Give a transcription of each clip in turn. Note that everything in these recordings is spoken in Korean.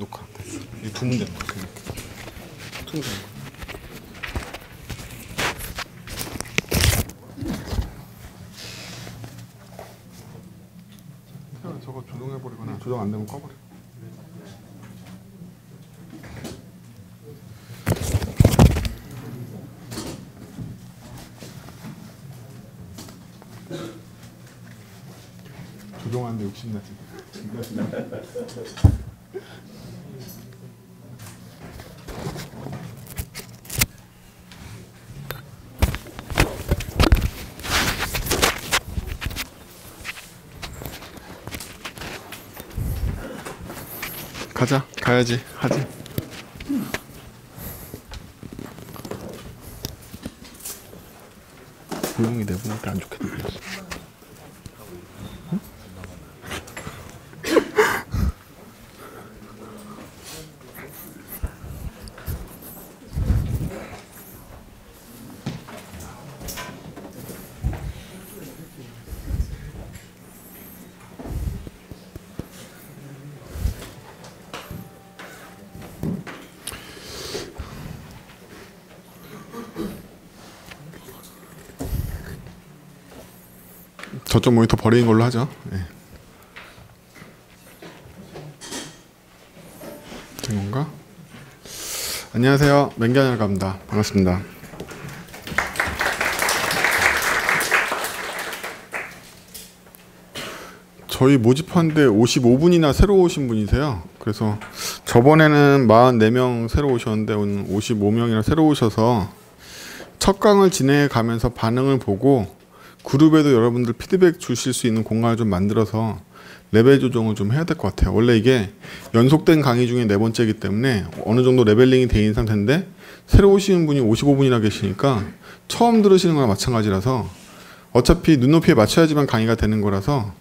녹화 됐어. 이 두면 되는 거야. 이렇게 두면 되는 거야. 저거 조정해버리거나 조정 안 되면 꺼버려. 조정하는데 욕심나지. 가자. 가야지. 하지. 조용히 내보니까 안 좋게 들렸어. 응? 저쪽 모니터 버리는 걸로 하죠. 네. 된 건가? 안녕하세요. 맹견이라고 합니다. 반갑습니다. 저희 모집하는데 55분이나 새로 오신 분이세요. 그래서 저번에는 44명 새로 오셨는데 오늘 55명이나 새로 오셔서 첫 강을 진행해 가면서 반응을 보고 그룹에도 여러분들 피드백 주실 수 있는 공간을 좀 만들어서 레벨 조정을 좀 해야 될 것 같아요. 원래 이게 연속된 강의 중에 4번째이기 때문에 어느 정도 레벨링이 돼 있는 상태인데 새로 오시는 분이 55분이나 계시니까 처음 들으시는 거나 마찬가지라서 어차피 눈높이에 맞춰야지만 강의가 되는 거라서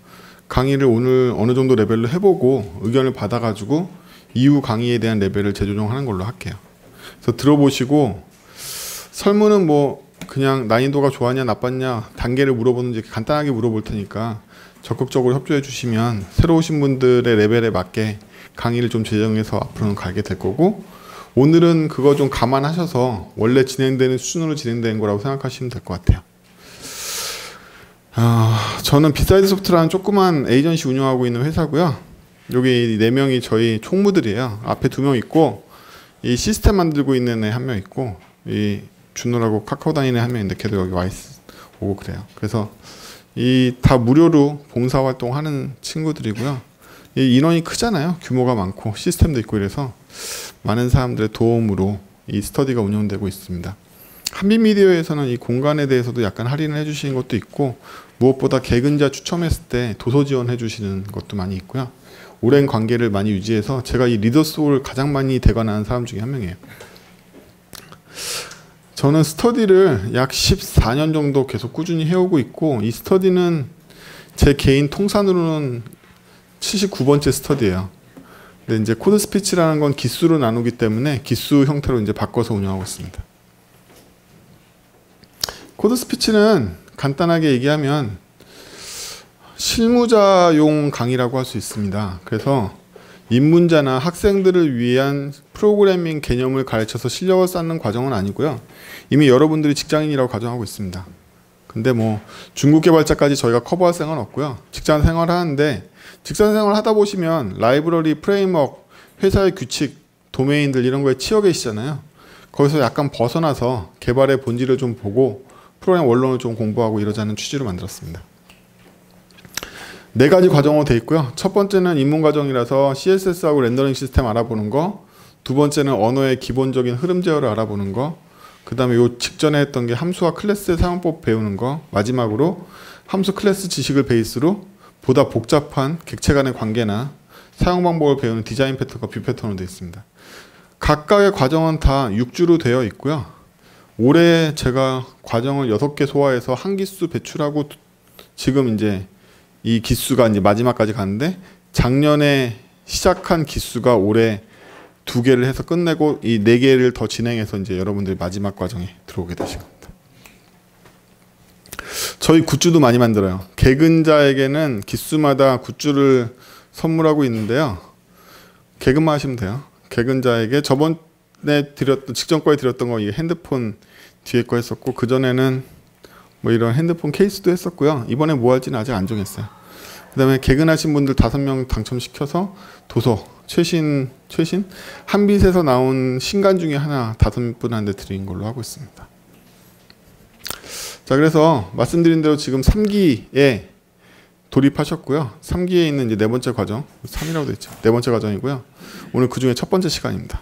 강의를 오늘 어느 정도 레벨로 해보고 의견을 받아가지고 이후 강의에 대한 레벨을 재조정하는 걸로 할게요. 그래서 들어보시고 설문은 뭐 그냥 난이도가 좋았냐 나빴냐 단계를 물어보는지 간단하게 물어볼 테니까 적극적으로 협조해 주시면 새로 오신 분들의 레벨에 맞게 강의를 좀 재정해서 앞으로는 가게 될 거고, 오늘은 그거 좀 감안하셔서 원래 진행되는 수준으로 진행되는 거라고 생각하시면 될 것 같아요. 저는 빗사이드 소프트라는 조그만 에이전시 운영하고 있는 회사고요. 여기 4명이 저희 총무들이에요. 앞에 2명 있고 이 시스템 만들고 있는 애 1명 있고 이 준호라고 카카오 다니는 애 1명 있는데 걔도 여기 와 오고 그래요. 그래서 이 다 무료로 봉사활동 하는 친구들이고요. 이 인원이 크잖아요. 규모가 많고 시스템도 있고 이래서 많은 사람들의 도움으로 이 스터디가 운영되고 있습니다. 한빛미디어에서는 이 공간에 대해서도 약간 할인을 해주시는 것도 있고, 무엇보다 개근자 추첨했을 때 도서 지원해 주시는 것도 많이 있고요. 오랜 관계를 많이 유지해서 제가 이 리더스홀을 가장 많이 대관하는 사람 중에 한 명이에요. 저는 스터디를 약 14년 정도 계속 꾸준히 해오고 있고, 이 스터디는 제 개인 통산으로는 79번째 스터디예요. 근데 이제 코드 스피치라는 건 기수로 나누기 때문에 기수 형태로 이제 바꿔서 운영하고 있습니다. 코드 스피치는 간단하게 얘기하면 실무자용 강의라고 할 수 있습니다. 그래서 입문자나 학생들을 위한 프로그래밍 개념을 가르쳐서 실력을 쌓는 과정은 아니고요. 이미 여러분들이 직장인이라고 가정하고 있습니다. 근데 뭐 중국 개발자까지 저희가 커버할 생각은 없고요. 직장 생활을 하는데, 직장 생활을 하다 보시면 라이브러리, 프레임워크, 회사의 규칙, 도메인들 이런 거에 치여 계시잖아요. 거기서 약간 벗어나서 개발의 본질을 좀 보고 프로그램 원론을 좀 공부하고 이러자는 취지로 만들었습니다. 4가지 과정으로 되어 있고요. 첫 번째는 입문 과정이라서 CSS하고 렌더링 시스템 알아보는 거, 두 번째는 언어의 기본적인 흐름 제어를 알아보는 거, 그 다음에 요 직전에 했던 게 함수와 클래스의 사용법 배우는 거, 마지막으로 함수 클래스 지식을 베이스로 보다 복잡한 객체 간의 관계나 사용 방법을 배우는 디자인 패턴과 뷰 패턴으로 되어 있습니다. 각각의 과정은 다 6주로 되어 있고요. 올해 제가 과정을 6개 소화해서 한 기수 배출하고 지금 이제 이 기수가 이제 마지막까지 가는데, 작년에 시작한 기수가 올해 2개를 해서 끝내고 이 4개를 더 진행해서 이제 여러분들이 마지막 과정에 들어오게 되실 겁니다. 저희 굿즈도 많이 만들어요. 개근자에게는 기수마다 굿즈를 선물하고 있는데요. 개근만 하시면 돼요. 개근자에게 저번에 드렸던 직전 거에 드렸던 거 이 핸드폰 뒤에 거 했었고 그전에는 뭐 이런 핸드폰 케이스도 했었고요. 이번에 뭐 할지는 아직 안 정했어요. 그다음에 개근하신 분들 5명 당첨시켜서 도서 최신 한빛에서 나온 신간 중에 하나 5분한테 드린 걸로 하고 있습니다. 자, 그래서 말씀드린 대로 지금 3기에 돌입하셨고요. 3기에 있는 이제 네 번째 과정, 3이라고 되어 있죠. 네 번째 과정이고요. 오늘 그 중에 첫 번째 시간입니다.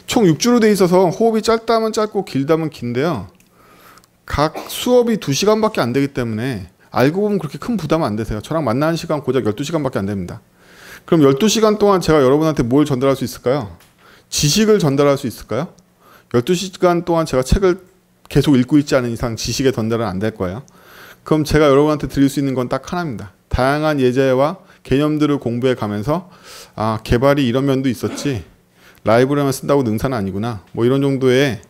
총 6주로 되어 있어서 호흡이 짧다면 짧고 길다면 긴데요. 각 수업이 2시간밖에 안 되기 때문에 알고 보면 그렇게 큰 부담 안 되세요. 저랑 만나는 시간 고작 12시간밖에 안 됩니다. 그럼 12시간 동안 제가 여러분한테 뭘 전달할 수 있을까요? 지식을 전달할 수 있을까요? 12시간 동안 제가 책을 계속 읽고 있지 않은 이상 지식의 전달은 안 될 거예요. 그럼 제가 여러분한테 드릴 수 있는 건 딱 하나입니다. 다양한 예제와 개념들을 공부해 가면서 아, 개발이 이런 면도 있었지. 라이브러리만 쓴다고 능사는 아니구나. 뭐 이런 정도의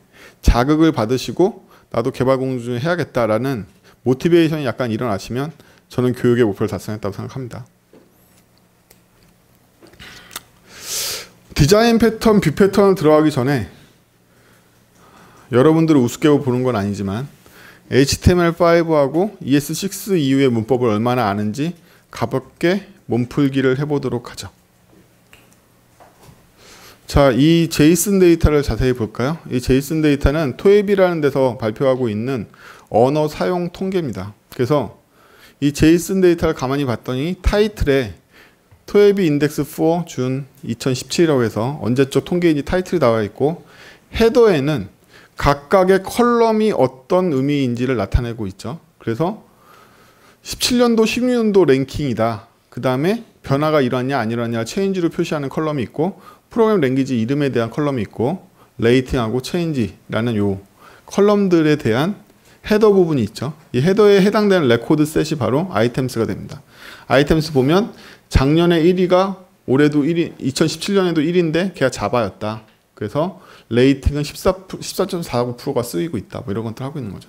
자극을 받으시고 나도 개발 공부 좀 해야겠다라는 모티베이션이 약간 일어나시면 저는 교육의 목표를 달성했다고 생각합니다. 디자인 패턴, 뷰 패턴을 들어가기 전에 여러분들을 우습게 보는 건 아니지만 HTML5하고 ES6 이후의 문법을 얼마나 아는지 가볍게 몸풀기를 해보도록 하죠. 자, 이 제이슨 데이터를 자세히 볼까요? 이 제이슨 데이터는 토앱이라는 데서 발표하고 있는 언어 사용 통계입니다. 그래서 이 제이슨 데이터를 가만히 봤더니 타이틀에 토앱이 인덱스 4 준 2017이라고 해서 언제적 통계인지 타이틀이 나와 있고 헤더에는 각각의 컬럼이 어떤 의미인지를 나타내고 있죠. 그래서 17년도, 16년도 랭킹이다. 그 다음에 변화가 일어났냐 안 일어났냐 체인지로 표시하는 컬럼이 있고 프로그램 랭귀지 이름에 대한 컬럼이 있고 레이팅하고 체인지라는 요 컬럼들에 대한 헤더 부분이 있죠. 이 헤더에 해당되는 레코드 셋이 바로 아이템스가 됩니다. 아이템스 보면 작년에 1위가 올해도 1위, 2017년에도 1위인데 걔가 자바였다. 그래서 레이팅은 14.49%가 쓰이고 있다. 뭐 이런 것들 하고 있는 거죠.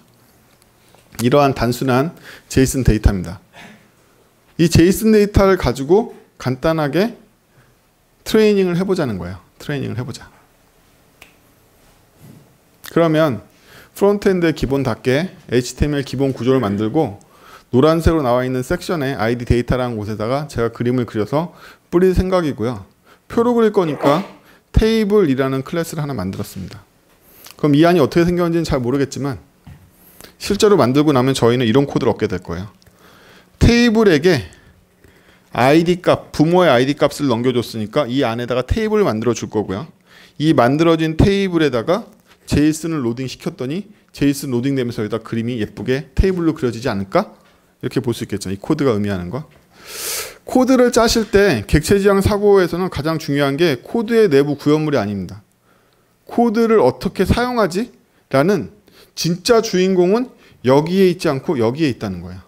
이러한 단순한 제이슨 데이터입니다. 이 제이슨 데이터를 가지고 간단하게 트레이닝을 해보자는 거예요. 트레이닝을 해보자. 그러면 프론트엔드의 기본답게 HTML 기본 구조를 만들고 노란색으로 나와 있는 섹션에 ID 데이터라는 곳에다가 제가 그림을 그려서 뿌릴 생각이고요. 표로 그릴 거니까 테이블이라는 클래스를 하나 만들었습니다. 그럼 이 안이 어떻게 생겼는지는 잘 모르겠지만 실제로 만들고 나면 저희는 이런 코드를 얻게 될 거예요. 테이블에게 ID 값, 부모의 ID 값을 넘겨줬으니까 이 안에다가 테이블을 만들어 줄 거고요. 이 만들어진 테이블에다가 제이슨을 로딩 시켰더니 제이슨 로딩 되면서 여기다 그림이 예쁘게 테이블로 그려지지 않을까? 이렇게 볼 수 있겠죠. 이 코드가 의미하는 거. 코드를 짜실 때 객체지향 사고에서는 가장 중요한 게 코드의 내부 구현물이 아닙니다. 코드를 어떻게 사용하지? 라는 진짜 주인공은 여기에 있지 않고 여기에 있다는 거예요.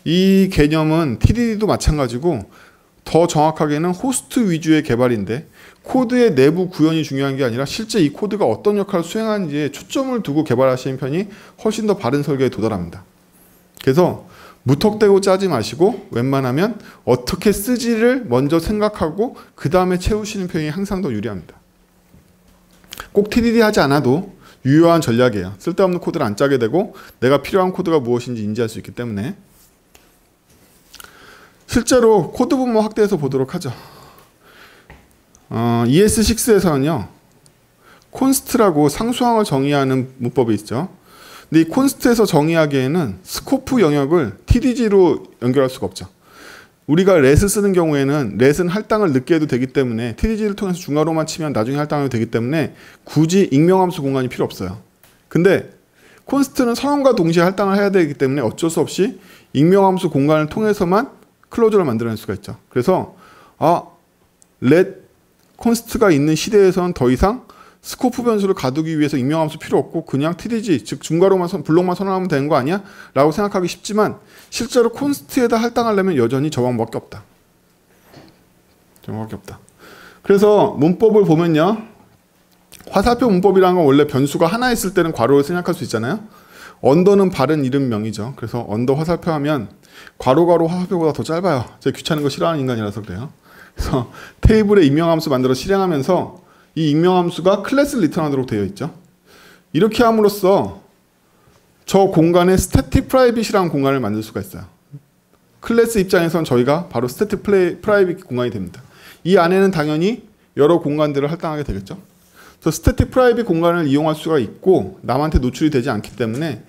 이 개념은 TDD도 마찬가지고 더 정확하게는 호스트 위주의 개발인데 코드의 내부 구현이 중요한 게 아니라 실제 이 코드가 어떤 역할을 수행하는지에 초점을 두고 개발하시는 편이 훨씬 더 바른 설계에 도달합니다. 그래서 무턱대고 짜지 마시고 웬만하면 어떻게 쓰지를 먼저 생각하고 그 다음에 채우시는 편이 항상 더 유리합니다. 꼭 TDD 하지 않아도 유효한 전략이에요. 쓸데없는 코드를 안 짜게 되고 내가 필요한 코드가 무엇인지 인지할 수 있기 때문에 실제로 코드 분모 확대해서 보도록 하죠. ES6에서는요. 콘스트라고 상수항을 정의하는 문법이 있죠. 근데 이 콘스트에서 정의하기에는 스코프 영역을 TDG로 연결할 수가 없죠. 우리가 렛을 쓰는 경우에는 렛은 할당을 늦게 해도 되기 때문에 TDG를 통해서 중괄호만 치면 나중에 할당해도 되기 때문에 굳이 익명함수 공간이 필요 없어요. 근데 콘스트는 선언과 동시에 할당을 해야 되기 때문에 어쩔 수 없이 익명함수 공간을 통해서만 클로저를 만들어낼 수가 있죠. 그래서 렛 콘스트가 있는 시대에서는 더 이상 스코프 변수를 가두기 위해서 익명함수 필요 없고 그냥 TDG 즉 중괄호만 블록만 선언하면 되는 거 아니야? 라고 생각하기 쉽지만 실제로 콘스트에다 할당하려면 여전히 저 방법밖에 없다. 저 방법밖에 없다. 그래서 문법을 보면요. 화살표 문법이라는 건 원래 변수가 하나 있을 때는 괄호를 생략할 수 있잖아요. 언더는 바른 이름명이죠. 그래서 언더 화살표 하면 괄호 화살표보다 더 짧아요. 제가 귀찮은 거 싫어하는 인간이라서 그래요. 그래서 테이블에 임명함수 만들어 실행하면서 이 임명함수가 클래스를 리턴하도록 되어 있죠. 이렇게 함으로써 저 공간에 스태틱 프라이빗이라는 공간을 만들 수가 있어요. 클래스 입장에선 저희가 바로 스태틱 프라이빗 공간이 됩니다. 이 안에는 당연히 여러 공간들을 할당하게 되겠죠. 그래서 스태틱 프라이빗 공간을 이용할 수가 있고 남한테 노출이 되지 않기 때문에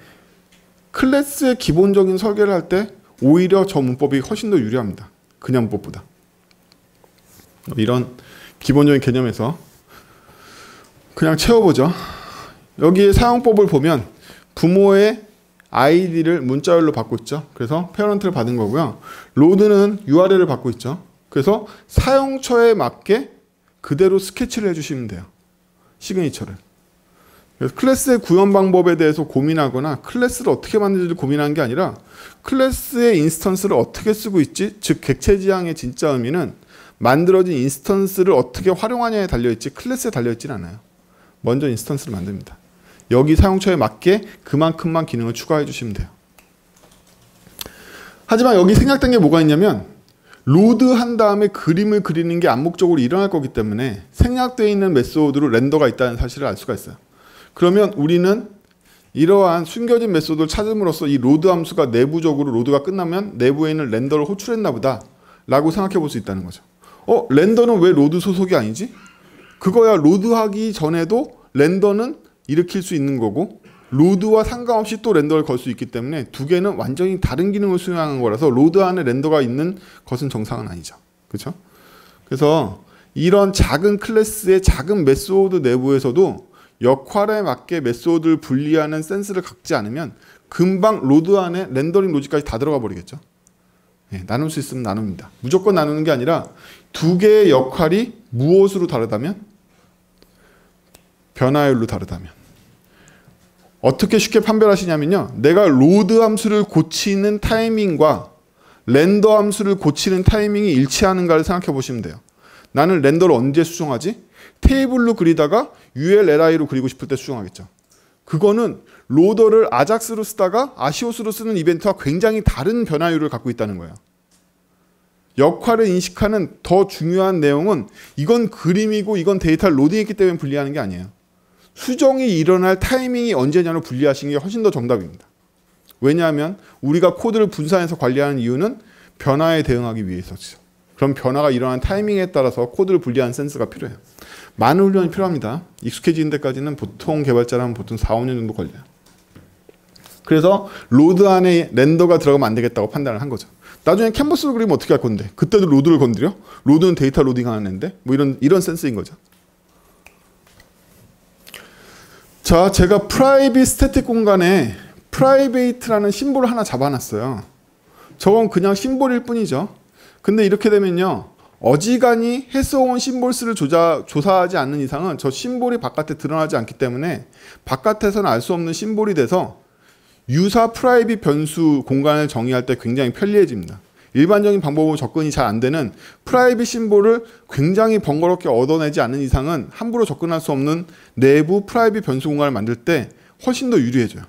클래스의 기본적인 설계를 할 때 오히려 저 문법이 훨씬 더 유리합니다. 그냥 문법보다. 이런 기본적인 개념에서 그냥 채워보죠. 여기에 사용법을 보면 부모의 아이디를 문자열로 받고 있죠. 그래서 페어런트를 받은 거고요. 로드는 URL을 받고 있죠. 그래서 사용처에 맞게 그대로 스케치를 해주시면 돼요. 시그니처를. 그래서 클래스의 구현 방법에 대해서 고민하거나 클래스를 어떻게 만들지 고민하는 게 아니라 클래스의 인스턴스를 어떻게 쓰고 있지, 즉 객체 지향의 진짜 의미는 만들어진 인스턴스를 어떻게 활용하냐에 달려있지 클래스에 달려있지는 않아요. 먼저 인스턴스를 만듭니다. 여기 사용처에 맞게 그만큼만 기능을 추가해 주시면 돼요. 하지만 여기 생략된 게 뭐가 있냐면 로드한 다음에 그림을 그리는 게 암묵적으로 일어날 거기 때문에 생략되어 있는 메소드로 렌더가 있다는 사실을 알 수가 있어요. 그러면 우리는 이러한 숨겨진 메소드를 찾음으로써 이 로드 함수가 내부적으로 로드가 끝나면 내부에 있는 렌더를 호출했나 보다 라고 생각해 볼 수 있다는 거죠. 렌더는 왜 로드 소속이 아니지? 그거야 로드하기 전에도 렌더는 일으킬 수 있는 거고 로드와 상관없이 또 렌더를 걸 수 있기 때문에 두 개는 완전히 다른 기능을 수행하는 거라서 로드 안에 렌더가 있는 것은 정상은 아니죠. 그렇죠? 그래서 이런 작은 클래스의 작은 메소드 내부에서도 역할에 맞게 메소드를 분리하는 센스를 갖지 않으면 금방 로드 안에 렌더링 로직까지 다 들어가 버리겠죠. 나눌 수 있으면 나눕니다. 무조건 나누는 게 아니라 두 개의 역할이 무엇으로 다르다면? 변화율로 다르다면. 어떻게 쉽게 판별하시냐면요. 내가 로드 함수를 고치는 타이밍과 렌더 함수를 고치는 타이밍이 일치하는가를 생각해 보시면 돼요. 나는 렌더를 언제 수정하지? 테이블로 그리다가 ULLI로 그리고 싶을 때 수정하겠죠. 그거는 로더를 아작스로 쓰다가 아시오스로 쓰는 이벤트와 굉장히 다른 변화율을 갖고 있다는 거예요. 역할을 인식하는 더 중요한 내용은 이건 그림이고 이건 데이터를 로딩했기 때문에 분리하는 게 아니에요. 수정이 일어날 타이밍이 언제냐로 분리하시는 게 훨씬 더 정답입니다. 왜냐하면 우리가 코드를 분산해서 관리하는 이유는 변화에 대응하기 위해서죠. 그럼 변화가 일어나는 타이밍에 따라서 코드를 분리하는 센스가 필요해요. 많은 훈련이 필요합니다. 익숙해지는 데까지는 보통 개발자라면 보통 4, 5년 정도 걸려요. 그래서 로드 안에 렌더가 들어가면 안 되겠다고 판단을 한 거죠. 나중에 캔버스를 그리면 어떻게 할 건데? 그때도 로드를 건드려? 로드는 데이터 로딩하는 앤데? 뭐 이런 센스인 거죠. 자, 제가 프라이빗 스태틱 공간에 프라이베이트라는 심볼을 하나 잡아놨어요. 저건 그냥 심볼일 뿐이죠. 근데 이렇게 되면요. 어지간히 해서온 심볼스를 조사하지 않는 이상은 저 심볼이 바깥에 드러나지 않기 때문에 바깥에서는 알 수 없는 심볼이 돼서 유사 프라이빗 변수 공간을 정의할 때 굉장히 편리해집니다. 일반적인 방법으로 접근이 잘 안 되는 프라이빗 심볼을 굉장히 번거롭게 얻어내지 않는 이상은 함부로 접근할 수 없는 내부 프라이빗 변수 공간을 만들 때 훨씬 더 유리해져요.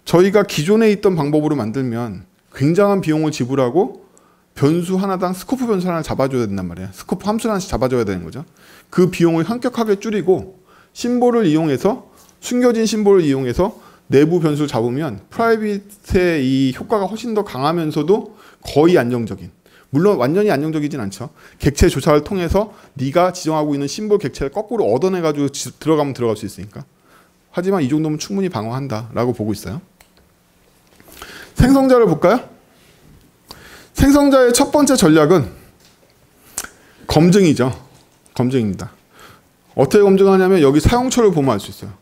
저희가 기존에 있던 방법으로 만들면 굉장한 비용을 지불하고 변수 하나당 스코프 변수 하나를 잡아줘야 된단 말이에요. 스코프 함수 하나씩 잡아줘야 되는 거죠. 그 비용을 현격하게 줄이고 심볼을 이용해서 숨겨진 심볼을 이용해서 내부 변수를 잡으면 프라이빗의 이 효과가 훨씬 더 강하면서도 거의 안정적인, 물론 완전히 안정적이진 않죠. 객체 조사를 통해서 네가 지정하고 있는 심볼 객체를 거꾸로 얻어내가지고 들어가면 들어갈 수 있으니까. 하지만 이 정도면 충분히 방어한다라고 보고 있어요. 생성자를 볼까요? 생성자의 첫 번째 전략은 검증이죠. 검증입니다. 어떻게 검증하냐면 여기 사용처를 보면 알 수 있어요.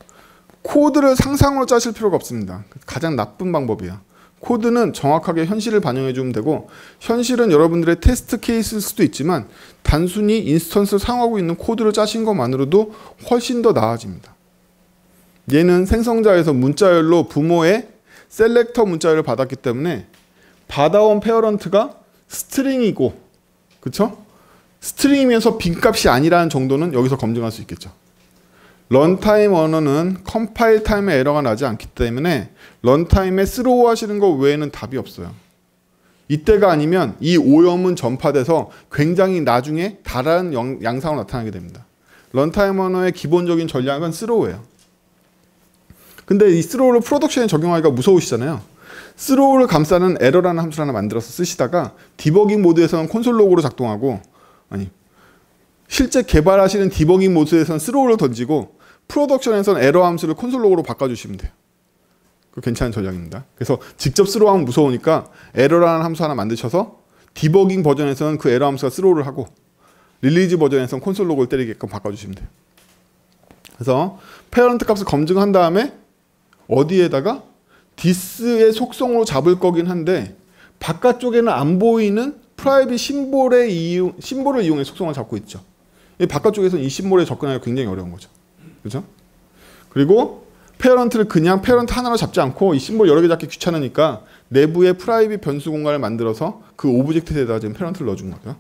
코드를 상상으로 짜실 필요가 없습니다. 가장 나쁜 방법이에요. 코드는 정확하게 현실을 반영해 주면 되고 현실은 여러분들의 테스트 케이스일 수도 있지만 단순히 인스턴스를 사용하고 있는 코드를 짜신 것만으로도 훨씬 더 나아집니다. 얘는 생성자에서 문자열로 부모의 셀렉터 문자열을 받았기 때문에 받아온 페어런트가 스트링이고, 그쵸? 스트링이면서 빈값이 아니라는 정도는 여기서 검증할 수 있겠죠. 런타임 언어는 컴파일 타임에 에러가 나지 않기 때문에 런타임에 스로우 하시는 거 외에는 답이 없어요. 이때가 아니면 이 오염은 전파돼서 굉장히 나중에 다른 양상으로 나타나게 됩니다. 런타임 언어의 기본적인 전략은 스로우예요. 근데 이 스로우를 프로덕션에 적용하기가 무서우시잖아요. 스로우를 감싸는 에러라는 함수를 하나 만들어서 쓰시다가 디버깅 모드에서는 콘솔 로그로 작동하고, 아니 실제 개발하시는 디버깅 모드에서는 스로우를 던지고 프로덕션에서는 에러 함수를 콘솔 로그로 바꿔주시면 돼요. 그 괜찮은 전략입니다. 그래서 직접 스로우하면 무서우니까 에러라는 함수 하나 만드셔서 디버깅 버전에서는 그 에러 함수가 스로우를 하고 릴리즈 버전에서는 콘솔 로그를 때리게끔 바꿔주시면 돼요. 그래서 페어런트 값을 검증한 다음에 어디에다가 디스의 속성으로 잡을 거긴 한데 바깥쪽에는 안 보이는 프라이빗 심볼을 이용해 속성을 잡고 있죠. 바깥쪽에서는 이 심볼에 접근하기가 굉장히 어려운 거죠. 그렇죠? 그리고 페어런트를 그냥 페어런트 하나로 잡지 않고 이 심볼 여러 개 잡기 귀찮으니까 내부에 프라이빗 변수 공간을 만들어서 그 오브젝트에다가 지금 페어런트를 넣어준 거고요.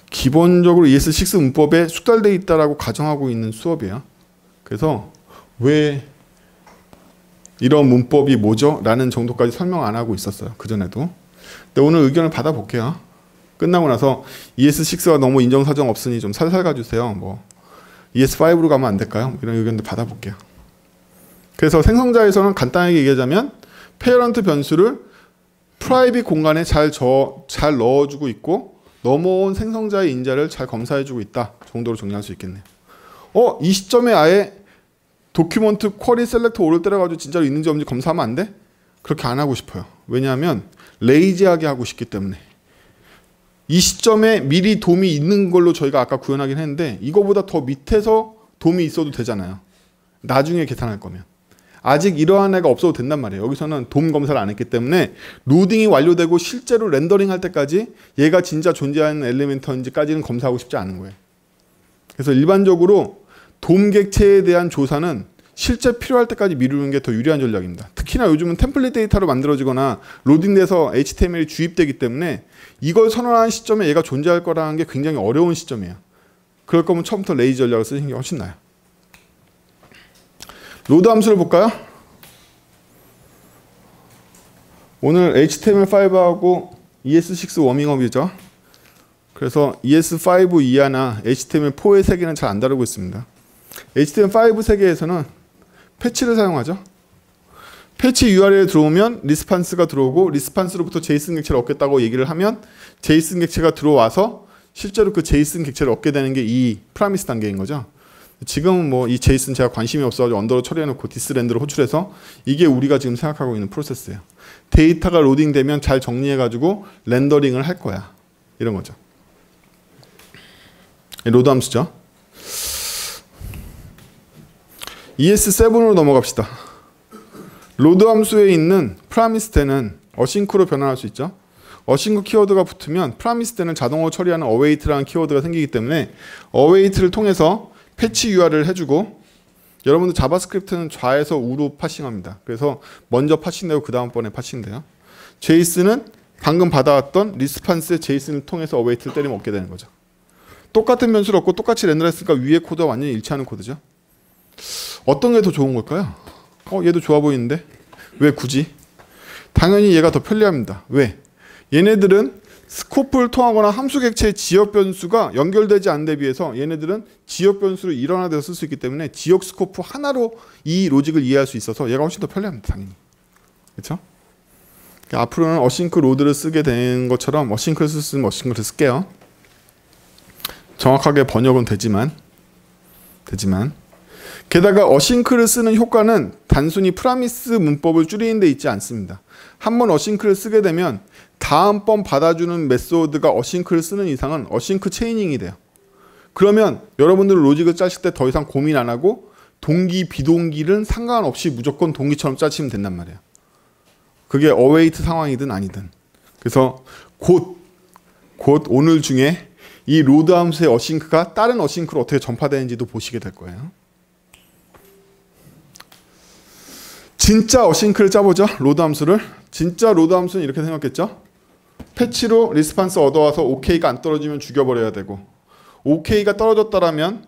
기본적으로 ES6 문법에 숙달되어 있다라고 가정하고 있는 수업이에요. 그래서 왜 이런 문법이 뭐죠? 라는 정도까지 설명 안 하고 있었어요. 그전에도. 근데 오늘 의견을 받아볼게요. 끝나고 나서 ES6가 너무 인정사정 없으니 좀 살살 가주세요. 뭐 ES5로 가면 안 될까요? 이런 의견도 받아볼게요. 그래서 생성자에서는 간단하게 얘기하자면 페어런트 변수를 프라이빗 공간에 잘 넣어주고 있고 넘어온 생성자의 인자를 잘 검사해주고 있다 정도로 정리할 수 있겠네요. 이 시점에 아예 도큐먼트 쿼리 셀렉터 오를 때려가지고 진짜로 있는지 없는지 검사하면 안 돼? 그렇게 안 하고 싶어요. 왜냐하면 레이지하게 하고 싶기 때문에. 이 시점에 미리 돔이 있는 걸로 저희가 아까 구현하긴 했는데 이거보다 더 밑에서 돔이 있어도 되잖아요. 나중에 계산할 거면. 아직 이러한 애가 없어도 된단 말이에요. 여기서는 돔 검사를 안 했기 때문에 로딩이 완료되고 실제로 렌더링 할 때까지 얘가 진짜 존재하는 엘리멘터인지까지는 검사하고 싶지 않은 거예요. 그래서 일반적으로 돔 객체에 대한 조사는 실제 필요할 때까지 미루는 게 더 유리한 전략입니다. 특히나 요즘은 템플릿 데이터로 만들어지거나 로딩돼서 HTML이 주입되기 때문에 이걸 선언하는 시점에 얘가 존재할 거라는 게 굉장히 어려운 시점이에요. 그럴 거면 처음부터 레이지 전략을 쓰시는 게 훨씬 나아요. 로드 함수를 볼까요? 오늘 HTML5하고 ES6 워밍업이죠. 그래서 ES5 이하나 HTML4의 세계는 잘 안 다루고 있습니다. HTML5 세계에서는 패치를 사용하죠. 패치 URL에 들어오면 리스판스가 들어오고 리스판스로부터 제이슨 객체를 얻겠다고 얘기를 하면 제이슨 객체가 들어와서 실제로 그 제이슨 객체를 얻게 되는 게 이 프라미스 단계인 거죠. 지금은 뭐 이 제이슨 제가 관심이 없어가지고 언더로 처리해놓고 디스렌드로 호출해서 이게 우리가 지금 생각하고 있는 프로세스예요. 데이터가 로딩되면 잘 정리해가지고 렌더링을 할 거야. 이런 거죠. 로드 함수죠. ES7으로 넘어갑시다. 로드 함수에 있는 프라미스 때는 어싱크로 변환할 수 있죠. 어싱크 키워드가 붙으면 프라미스 때는 자동으로 처리하는 어웨이트라는 키워드가 생기기 때문에 어웨이트를 통해서 패치 URL을 해주고 여러분들 자바스크립트는 좌에서 우로 파싱합니다. 그래서 먼저 파싱되고 그 다음번에 파싱돼요. 제이슨은 방금 받아왔던 리스판스의 제이슨을 통해서 어웨이트를 때리면 얻게 되는 거죠. 똑같은 변수를 얻고 똑같이 렌더했으니까 위에 코드와 완전히 일치하는 코드죠. 어떤 게 더 좋은 걸까요? 얘도 좋아 보이는데 왜 굳이? 당연히 얘가 더 편리합니다. 왜? 얘네들은 스코프를 통하거나 함수 객체의 지역 변수가 연결되지 않는 데 비해서 얘네들은 지역 변수를 일원화돼서 쓸 수 있기 때문에 지역 스코프 하나로 이 로직을 이해할 수 있어서 얘가 훨씬 더 편리합니다. 당연히. 그렇죠? 앞으로는 어싱크 로드를 쓰게 된 것처럼 어싱크를 쓸 수 있으면 어싱크를 쓸게요. 정확하게 번역은 되지만 게다가 어싱크를 쓰는 효과는 단순히 프라미스 문법을 줄이는 데 있지 않습니다. 한번 어싱크를 쓰게 되면 다음번 받아주는 메소드가 어싱크를 쓰는 이상은 어싱크 체이닝이 돼요. 그러면 여러분들 로직을 짜실 때 더 이상 고민 안 하고 동기 비동기는 상관없이 무조건 동기처럼 짜시면 된단 말이에요. 그게 어웨이트 상황이든 아니든. 그래서 곧 오늘 중에 이 로드 함수의 어싱크가 다른 어싱크로 어떻게 전파되는지도 보시게 될 거예요. 진짜 어싱크를 짜보죠. 로드 함수를. 진짜 로드 함수는 이렇게 생각했죠. 패치로 리스판스 얻어와서 OK가 안 떨어지면 죽여버려야 되고 OK가 떨어졌다라면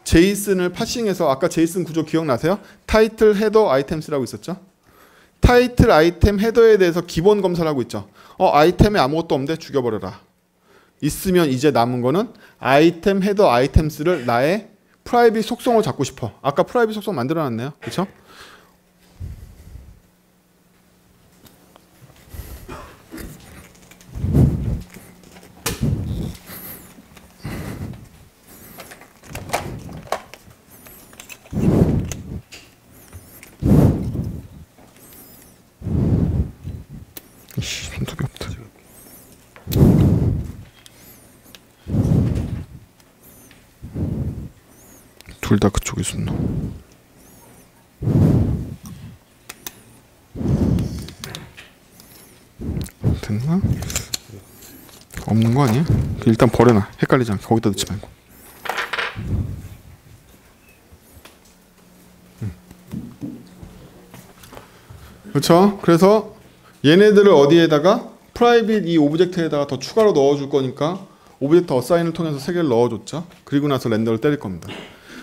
제이슨을 파싱해서 아까 제이슨 구조 기억나세요? 타이틀, 헤더, 아이템스라고 있었죠. 타이틀 아이템 헤더에 대해서 기본 검사를 하고 있죠. 아이템에 아무것도 없는데 죽여버려라. 있으면 이제 남은 거는 아이템 헤더 아이템스를 나의 프라이빗 속성으로 잡고 싶어. 아까 프라이빗 속성 만들어놨네요. 그렇죠? 손톱이 없다. 둘 다 그쪽에 있었나? 됐나? 없는 거 아니야? 일단 버려놔. 헷갈리지 않게 거기다 넣지 말고. 그렇죠? 그래서 얘네들을 어디에다가 프라이빗 이 오브젝트에다가 더 추가로 넣어줄 거니까 오브젝트 어사인을 통해서 3개를 넣어줬죠. 그리고 나서 렌더를 때릴 겁니다.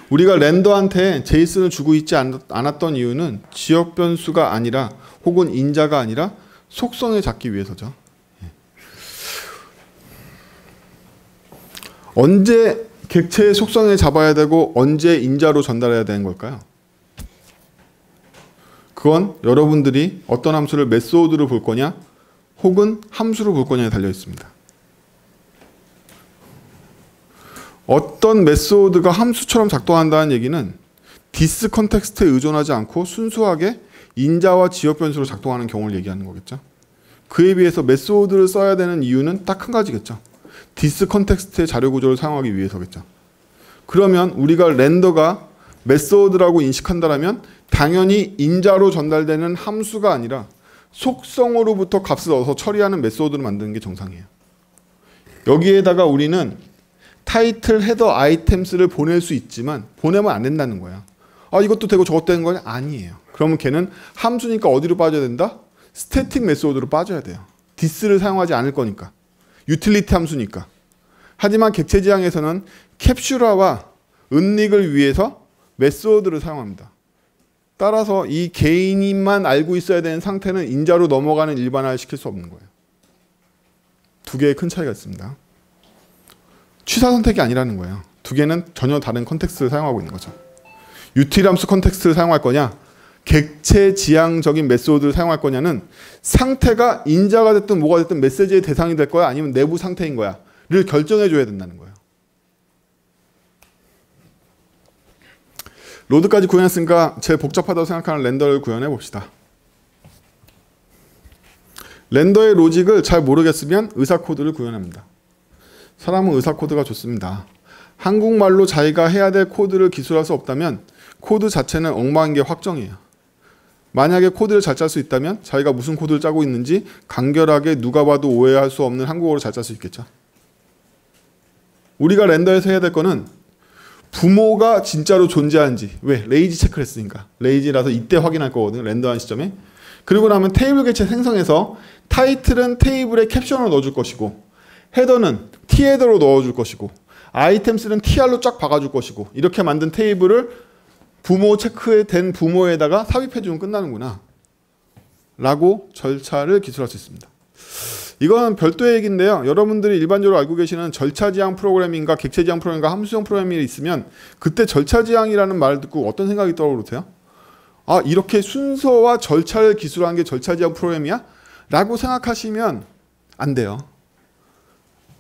우리가 렌더한테 제이슨을 주고 있지 않았던 이유는 지역 변수가 아니라 혹은 인자가 아니라 속성을 잡기 위해서죠. 언제 객체의 속성을 잡아야 되고 언제 인자로 전달해야 되는 걸까요? 그건 여러분들이 어떤 함수를 메소드로 볼 거냐 혹은 함수로 볼 거냐에 달려 있습니다. 어떤 메소드가 함수처럼 작동한다는 얘기는 디스 컨텍스트에 의존하지 않고 순수하게 인자와 지역 변수로 작동하는 경우를 얘기하는 거겠죠. 그에 비해서 메소드를 써야 되는 이유는 딱 한 가지겠죠. 디스 컨텍스트의 자료 구조를 사용하기 위해서겠죠. 그러면 우리가 렌더가 메소드라고 인식한다면 당연히 인자로 전달되는 함수가 아니라 속성으로부터 값을 얻어서 처리하는 메소드를 만드는 게 정상이에요. 여기에다가 우리는 타이틀 헤더 아이템스를 보낼 수 있지만 보내면 안 된다는 거야. 이것도 되고 저것도 되는 거냐? 아니에요. 그러면 걔는 함수니까 어디로 빠져야 된다? 스태틱 메소드로 빠져야 돼요. 디스를 사용하지 않을 거니까. 유틸리티 함수니까. 하지만 객체 지향에서는 캡슐화와 은닉을 위해서 메소드를 사용합니다. 따라서 이 개인만 알고 있어야 되는 상태는 인자로 넘어가는 일반화를 시킬 수 없는 거예요. 두 개의 큰 차이가 있습니다. 취사 선택이 아니라는 거예요. 두 개는 전혀 다른 컨텍스트를 사용하고 있는 거죠. 유틸 함수 컨텍스트를 사용할 거냐 객체 지향적인 메소드를 사용할 거냐는 상태가 인자가 됐든 뭐가 됐든 메시지의 대상이 될 거야 아니면 내부 상태인 거야 를 결정해 줘야 된다는 거예요. 로드까지 구현했으니까 제일 복잡하다고 생각하는 렌더를 구현해 봅시다. 렌더의 로직을 잘 모르겠으면 의사 코드를 구현합니다. 사람은 의사 코드가 좋습니다. 한국말로 자기가 해야 될 코드를 기술할 수 없다면 코드 자체는 엉망인 게 확정이에요. 만약에 코드를 잘 짤 수 있다면 자기가 무슨 코드를 짜고 있는지 간결하게 누가 봐도 오해할 수 없는 한국어로 잘 짤 수 있겠죠. 우리가 렌더에서 해야 될 거는 부모가 진짜로 존재하는지 왜? 레이지 체크를 했으니까. 레이지라서 이때 확인할 거거든요. 렌더한 시점에. 그리고 나면 테이블 객체 생성해서 타이틀은 테이블에 캡션으로 넣어줄 것이고 헤더는 T-헤더로 넣어줄 것이고 아이템스는 TR로 쫙 박아줄 것이고 이렇게 만든 테이블을 부모 체크된 부모에다가 삽입해주면 끝나는구나 라고 절차를 기술할 수 있습니다. 이건 별도의 얘기인데요. 여러분들이 일반적으로 알고 계시는 절차지향 프로그래밍과 객체지향 프로그래밍과 함수형 프로그래밍이 있으면 그때 절차지향이라는 말을 듣고 어떤 생각이 떠오르세요? 이렇게 순서와 절차를 기술한 게 절차지향 프로그래밍이야? 라고 생각하시면 안 돼요.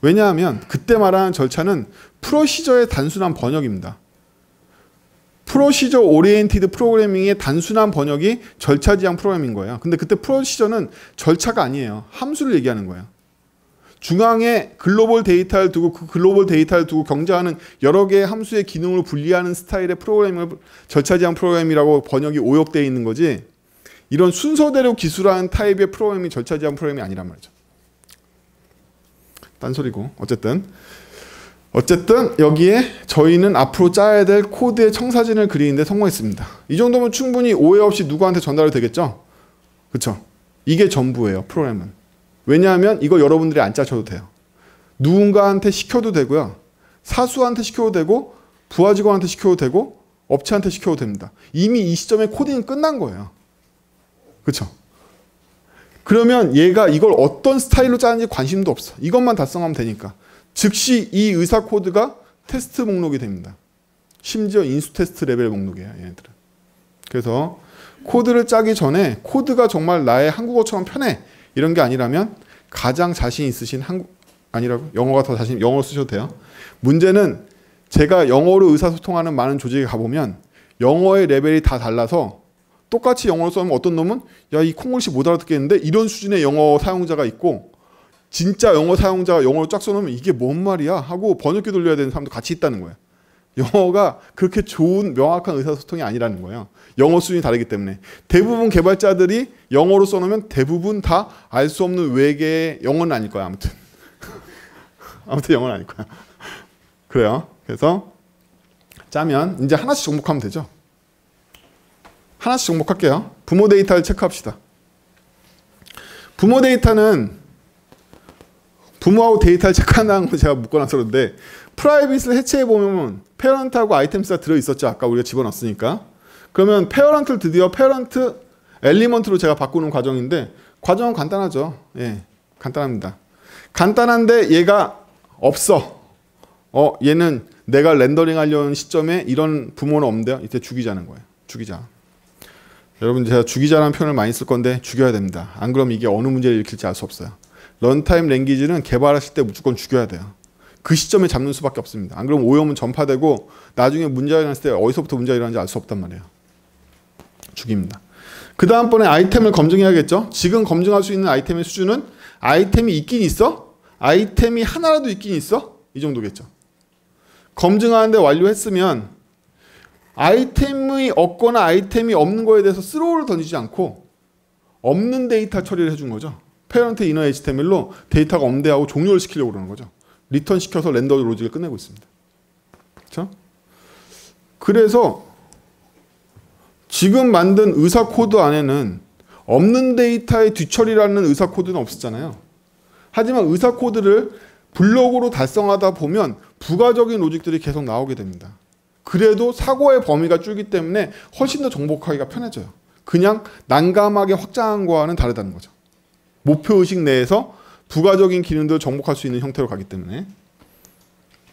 왜냐하면 그때 말하는 절차는 프로시저의 단순한 번역입니다. 프로시저 오리엔티드 프로그래밍의 단순한 번역이 절차지향 프로그래밍인 거예요. 근데 그때 프로시저는 절차가 아니에요. 함수를 얘기하는 거예요. 중앙에 글로벌 데이터를 두고 그 글로벌 데이터를 두고 경제하는 여러 개의 함수의 기능을 분리하는 스타일의 프로그래밍을 절차지향 프로그래밍이라고 번역이 오역되어 있는 거지 이런 순서대로 기술하는 타입의 프로그래밍이 절차지향 프로그래밍이 아니란 말이죠. 딴소리고 어쨌든 여기에 저희는 앞으로 짜야 될 코드의 청사진을 그리는데 성공했습니다. 이 정도면 충분히 오해 없이 누구한테 전달이 되겠죠? 그렇죠? 이게 전부예요. 프로그램은. 왜냐하면 이거 여러분들이 안 짜셔도 돼요. 누군가한테 시켜도 되고요. 사수한테 시켜도 되고 부하 직원한테 시켜도 되고 업체한테 시켜도 됩니다. 이미 이 시점에 코딩은 끝난 거예요. 그렇죠? 그러면 얘가 이걸 어떤 스타일로 짜는지 관심도 없어. 이것만 달성하면 되니까. 즉시 이 의사 코드가 테스트 목록이 됩니다. 심지어 인수 테스트 레벨 목록이에요, 얘네들은. 그래서 코드를 짜기 전에 코드가 정말 나의 한국어처럼 편해 이런 게 아니라면 가장 자신 있으신 아니라고? 영어가 더 자신, 영어로 쓰셔도 돼요. 문제는 제가 영어로 의사소통하는 많은 조직에 가보면 영어의 레벨이 다 달라서 똑같이 영어로 써면 어떤 놈은 야, 이 콩글씨 못 알아듣겠는데 이런 수준의 영어 사용자가 있고 진짜 영어 사용자가 영어로 쫙 써놓으면 이게 뭔 말이야 하고 번역기 돌려야 되는 사람도 같이 있다는 거예요. 영어가 그렇게 좋은 명확한 의사소통이 아니라는 거예요. 영어 수준이 다르기 때문에. 대부분 개발자들이 영어로 써놓으면 대부분 다 알 수 없는 외계의 영어는 아닐 거야. 아무튼. 아무튼 영어는 아닐 거야. 그래요. 그래서 짜면 이제 하나씩 정복하면 되죠. 하나씩 정복할게요. 부모 데이터를 체크합시다. 부모 데이터는 부모하고 데이터를 체크한다는 거 제가 묶어놔서 그런데 프라이빗을 해체해보면 페어런트하고 아이템스가 들어있었죠. 아까 우리가 집어넣었으니까. 그러면 페어런트를 드디어 페어런트 엘리먼트로 제가 바꾸는 과정인데 과정은 간단하죠. 예, 간단합니다. 간단한데 얘가 없어. 얘는 내가 렌더링 하려는 시점에 이런 부모는 없는데요. 이때 죽이자는 거예요. 죽이자. 여러분 제가 죽이자라는 표현을 많이 쓸 건데 죽여야 됩니다. 안 그러면 이게 어느 문제를 일으킬지 알 수 없어요. 런타임 랭귀지는 개발하실 때 무조건 죽여야 돼요. 그 시점에 잡는 수밖에 없습니다. 안 그러면 오염은 전파되고 나중에 문제가 일어났을 때 어디서부터 문제가 일어나는지 알 수 없단 말이에요. 죽입니다. 그 다음번에 아이템을 검증해야겠죠. 지금 검증할 수 있는 아이템의 수준은 아이템이 있긴 있어? 아이템이 하나라도 있긴 있어? 이 정도겠죠. 검증하는데 완료했으면 아이템이 없거나 아이템이 없는 거에 대해서 스로우를 던지지 않고 없는 데이터 처리를 해준 거죠. 페어런트 이너 HTML로 데이터가 없는데 하고 종료를 시키려고 그러는 거죠. 리턴 시켜서 렌더 로직을 끝내고 있습니다. 그렇죠? 그래서 지금 만든 의사 코드 안에는 없는 데이터의 뒤처리라는 의사 코드는 없었잖아요. 하지만 의사 코드를 블록으로 달성하다 보면 부가적인 로직들이 계속 나오게 됩니다. 그래도 사고의 범위가 줄기 때문에 훨씬 더 정복하기가 편해져요. 그냥 난감하게 확장한 거와는 다르다는 거죠. 목표의식 내에서 부가적인 기능들을 정복할 수 있는 형태로 가기 때문에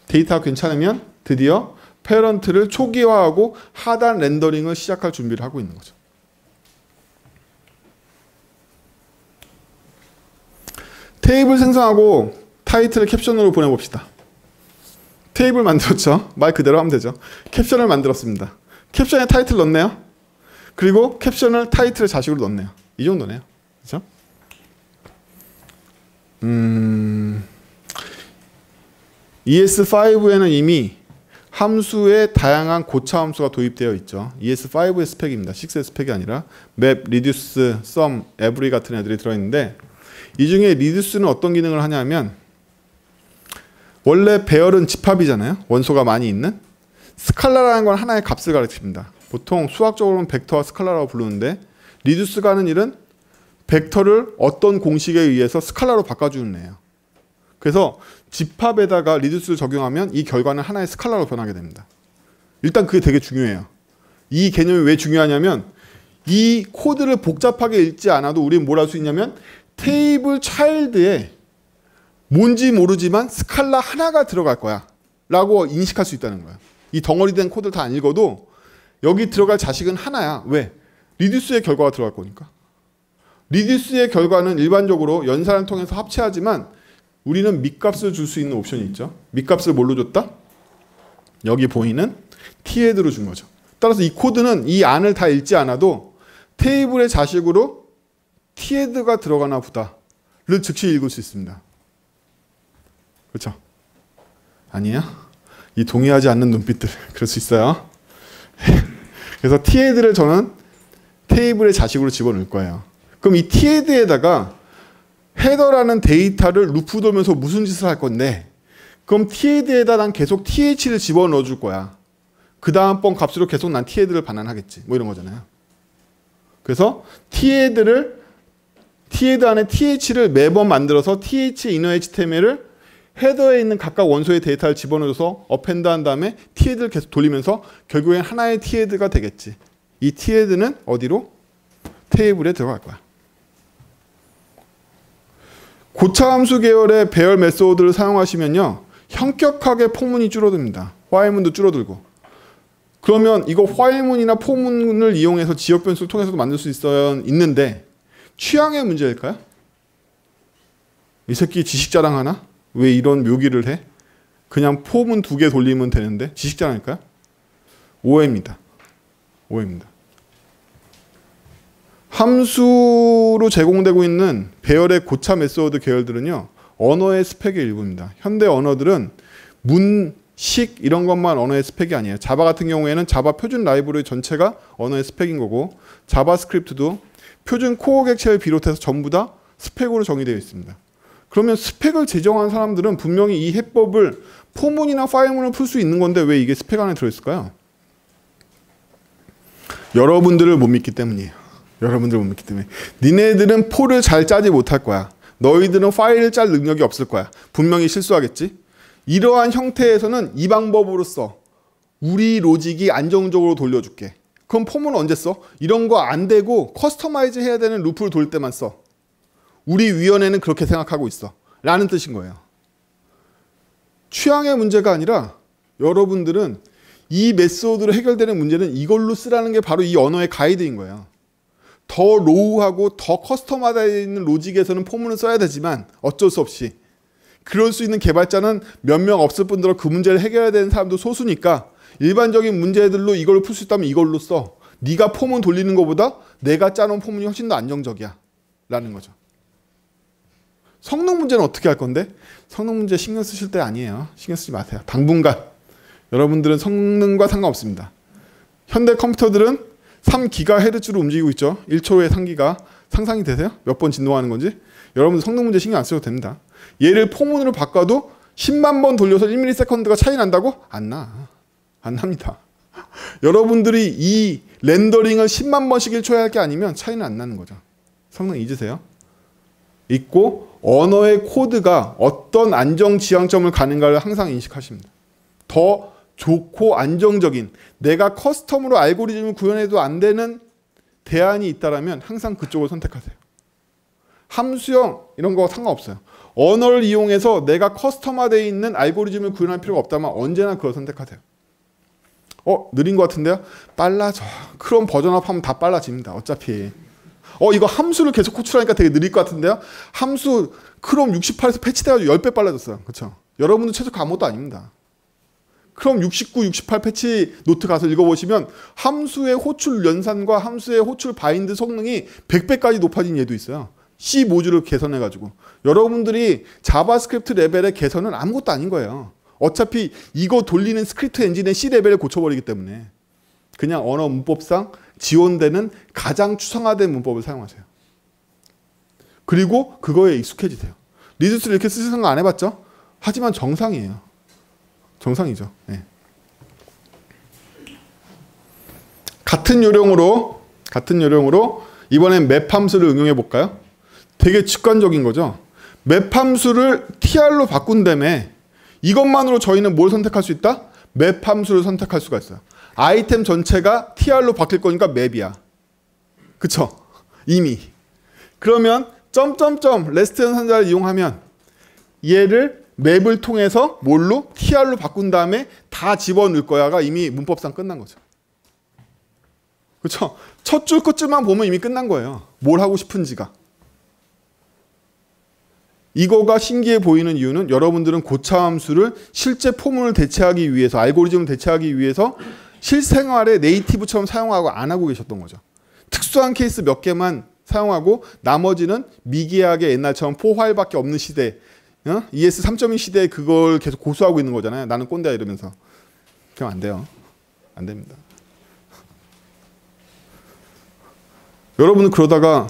데이터가 괜찮으면 드디어 페런트를 초기화하고 하단 렌더링을 시작할 준비를 하고 있는 거죠. 테이블 생성하고 타이틀을 캡션으로 보내봅시다. 테이블 만들었죠. 말 그대로 하면 되죠. 캡션을 만들었습니다. 캡션에 타이틀 넣네요. 그리고 캡션을 타이틀을 자식으로 넣네요. 이 정도네요. 그렇죠? ES5에는 이미 함수의 다양한 고차 함수가 도입되어 있죠. ES5의 스펙입니다. 6의 스펙이 아니라 map, reduce, sum, every 같은 애들이 들어있는데 이 중에 reduce는 어떤 기능을 하냐면 원래 배열은 집합이잖아요. 원소가 많이 있는. 스칼라라는 건 하나의 값을 가르칩니다. 보통 수학적으로는 벡터와 스칼라라고 부르는데 reduce가 하는 일은 벡터를 어떤 공식에 의해서 스칼라로 바꿔주는 애예요. 그래서 집합에다가 reduce를 적용하면 이 결과는 하나의 스칼라로 변하게 됩니다. 일단 그게 되게 중요해요. 이 개념이 왜 중요하냐면 이 코드를 복잡하게 읽지 않아도 우리는 뭘 할 수 있냐면 테이블 차일드에 뭔지 모르지만 스칼라 하나가 들어갈 거야 라고 인식할 수 있다는 거야. 이 덩어리된 코드를 다 안 읽어도 여기 들어갈 자식은 하나야. 왜? 리듀스의 결과가 들어갈 거니까. 리듀스의 결과는 일반적으로 연산을 통해서 합체하지만 우리는 밑값을 줄 수 있는 옵션이 있죠. 밑값을 뭘로 줬다? 여기 보이는 t헤ad로 준 거죠. 따라서 이 코드는 이 안을 다 읽지 않아도 테이블의 자식으로 t헤ad가 들어가나 보다를 즉시 읽을 수 있습니다. 그렇죠? 아니에요? 이 동의하지 않는 눈빛들 그럴 수 있어요. 그래서 t헤ad를 저는 테이블의 자식으로 집어넣을 거예요. 그럼 이 t헤ad에다가 헤더라는 데이터를 루프 돌면서 무슨 짓을 할 건데 그럼 t헤ad에다 난 계속 th를 집어넣어 줄 거야. 그 다음 번 값으로 계속 난 t헤ad를 반환하겠지. 뭐 이런 거잖아요. 그래서 thead 안에 th를 매번 만들어서 th inner html을 헤더에 있는 각각 원소의 데이터를 집어넣어서 어펜드 한 다음에 thead를 계속 돌리면서 결국엔 하나의 thead가 되겠지. 이 thead는 어디로? 테이블에 들어갈 거야. 고차 함수 계열의 배열 메소드를 사용하시면요, 현격하게 포문이 줄어듭니다. 화해문도 줄어들고. 그러면 이거 화해문이나 포문을 이용해서 지역 변수를 통해서도 만들 수 있는데 취향의 문제일까요? 이 새끼 지식 자랑하나? 왜 이런 묘기를 해? 그냥 포문 2개 돌리면 되는데 지식 자랑일까요? 오해입니다. 오해입니다. 함수로 제공되고 있는 배열의 고차 메소드 계열들은요, 언어의 스펙의 일부입니다. 현대 언어들은 식 이런 것만 언어의 스펙이 아니에요. 자바 같은 경우에는 자바 표준 라이브러리 전체가 언어의 스펙인 거고, 자바스크립트도 표준 코어 객체를 비롯해서 전부 다 스펙으로 정의되어 있습니다. 그러면 스펙을 제정한 사람들은 분명히 이 해법을 포문이나 파일문을 풀 수 있는 건데 왜 이게 스펙 안에 들어있을까요? 여러분들을 못 믿기 때문이에요. 여러분들을 못 믿기 때문에. 니네들은 포를 잘 짜지 못할 거야. 너희들은 파일을 짤 능력이 없을 거야. 분명히 실수하겠지? 이러한 형태에서는 이 방법으로 써. 우리 로직이 안정적으로 돌려줄게. 그럼 포문은 언제 써? 이런 거 안 되고 커스터마이즈 해야 되는 루프를 돌 때만 써. 우리 위원회는 그렇게 생각하고 있어. 라는 뜻인 거예요. 취향의 문제가 아니라 여러분들은 이 메소드로 해결되는 문제는 이걸로 쓰라는 게 바로 이 언어의 가이드인 거예요. 더 로우하고 더 커스터마이즈 있는 로직에서는 포문을 써야 되지만 어쩔 수 없이 그럴 수 있는 개발자는 몇 명 없을 뿐더러 그 문제를 해결해야 되는 사람도 소수니까 일반적인 문제들로 이걸 풀 수 있다면 이걸로 써. 네가 포문 돌리는 것보다 내가 짜놓은 포문이 훨씬 더 안정적이야. 라는 거죠. 성능 문제는 어떻게 할 건데? 성능 문제 신경 쓰실 때 아니에요. 신경 쓰지 마세요. 당분간. 여러분들은 성능과 상관없습니다. 현대 컴퓨터들은 3GHz로 움직이고 있죠. 1초에 3기가. 상상이 되세요? 몇 번 진동하는 건지? 여러분들 성능 문제 신경 안 쓰셔도 됩니다. 얘를 포문으로 바꿔도 10만 번 돌려서 1ms가 차이 난다고? 안 나. 안 납니다. 여러분들이 이 렌더링을 10만 번씩 1초에 할 게 아니면 차이는 안 나는 거죠. 성능 잊으세요. 있고 언어의 코드가 어떤 안정 지향점을 가는가를 항상 인식하십니다. 더 좋고 안정적인 내가 커스텀으로 알고리즘을 구현해도 안 되는 대안이 있다면 항상 그쪽을 선택하세요. 함수형 이런 거 상관없어요. 언어를 이용해서 내가 커스터마되어 있는 알고리즘을 구현할 필요가 없다면 언제나 그걸 선택하세요. 느린 것 같은데요? 빨라져. 크롬 버전업하면 다 빨라집니다. 어차피. 이거 함수를 계속 호출하니까 되게 느릴 것 같은데요? 함수 크롬 68에서 패치돼가지고 10배 빨라졌어요. 그렇죠? 여러분도 최적화 아무것도 아닙니다. 크롬 69, 68 패치 노트 가서 읽어보시면 함수의 호출 연산과 함수의 호출 바인드 성능이 100배까지 높아진 예도 있어요. C 모듈을 개선해가지고. 여러분들이 자바스크립트 레벨의 개선은 아무것도 아닌 거예요. 어차피 이거 돌리는 스크립트 엔진의 C 레벨을 고쳐버리기 때문에 그냥 언어 문법상 지원되는 가장 추상화된 문법을 사용하세요. 그리고 그거에 익숙해지세요. 리두스를 이렇게 쓰실 생각 안 해봤죠? 하지만 정상이에요. 정상이죠. 네. 같은 요령으로 이번엔 맵 함수를 응용해 볼까요? 되게 직관적인 거죠. 맵 함수를 tr로 바꾼 다음에 이것만으로 저희는 뭘 선택할 수 있다? 맵 함수를 선택할 수가 있어요. 아이템 전체가 tr로 바뀔 거니까 맵이야. 그쵸? 이미. 그러면 점점점 레스트 연산자를 이용하면 얘를 맵을 통해서 뭘로? tr로 바꾼 다음에 다 집어넣을 거야가 이미 문법상 끝난 거죠. 그쵸? 첫 줄 끝줄만 보면 이미 끝난 거예요. 뭘 하고 싶은지가. 이거가 신기해 보이는 이유는 여러분들은 고차 함수를 실제 포문을 대체하기 위해서, 알고리즘을 대체하기 위해서 실생활에 네이티브처럼 사용하고 안 하고 계셨던 거죠. 특수한 케이스 몇 개만 사용하고 나머지는 미개하게 옛날처럼 포화일밖에 없는 시대, ES 3.2 시대에 그걸 계속 고수하고 있는 거잖아요. 나는 꼰대야 이러면서. 그럼 안 돼요. 안 됩니다. 여러분은 그러다가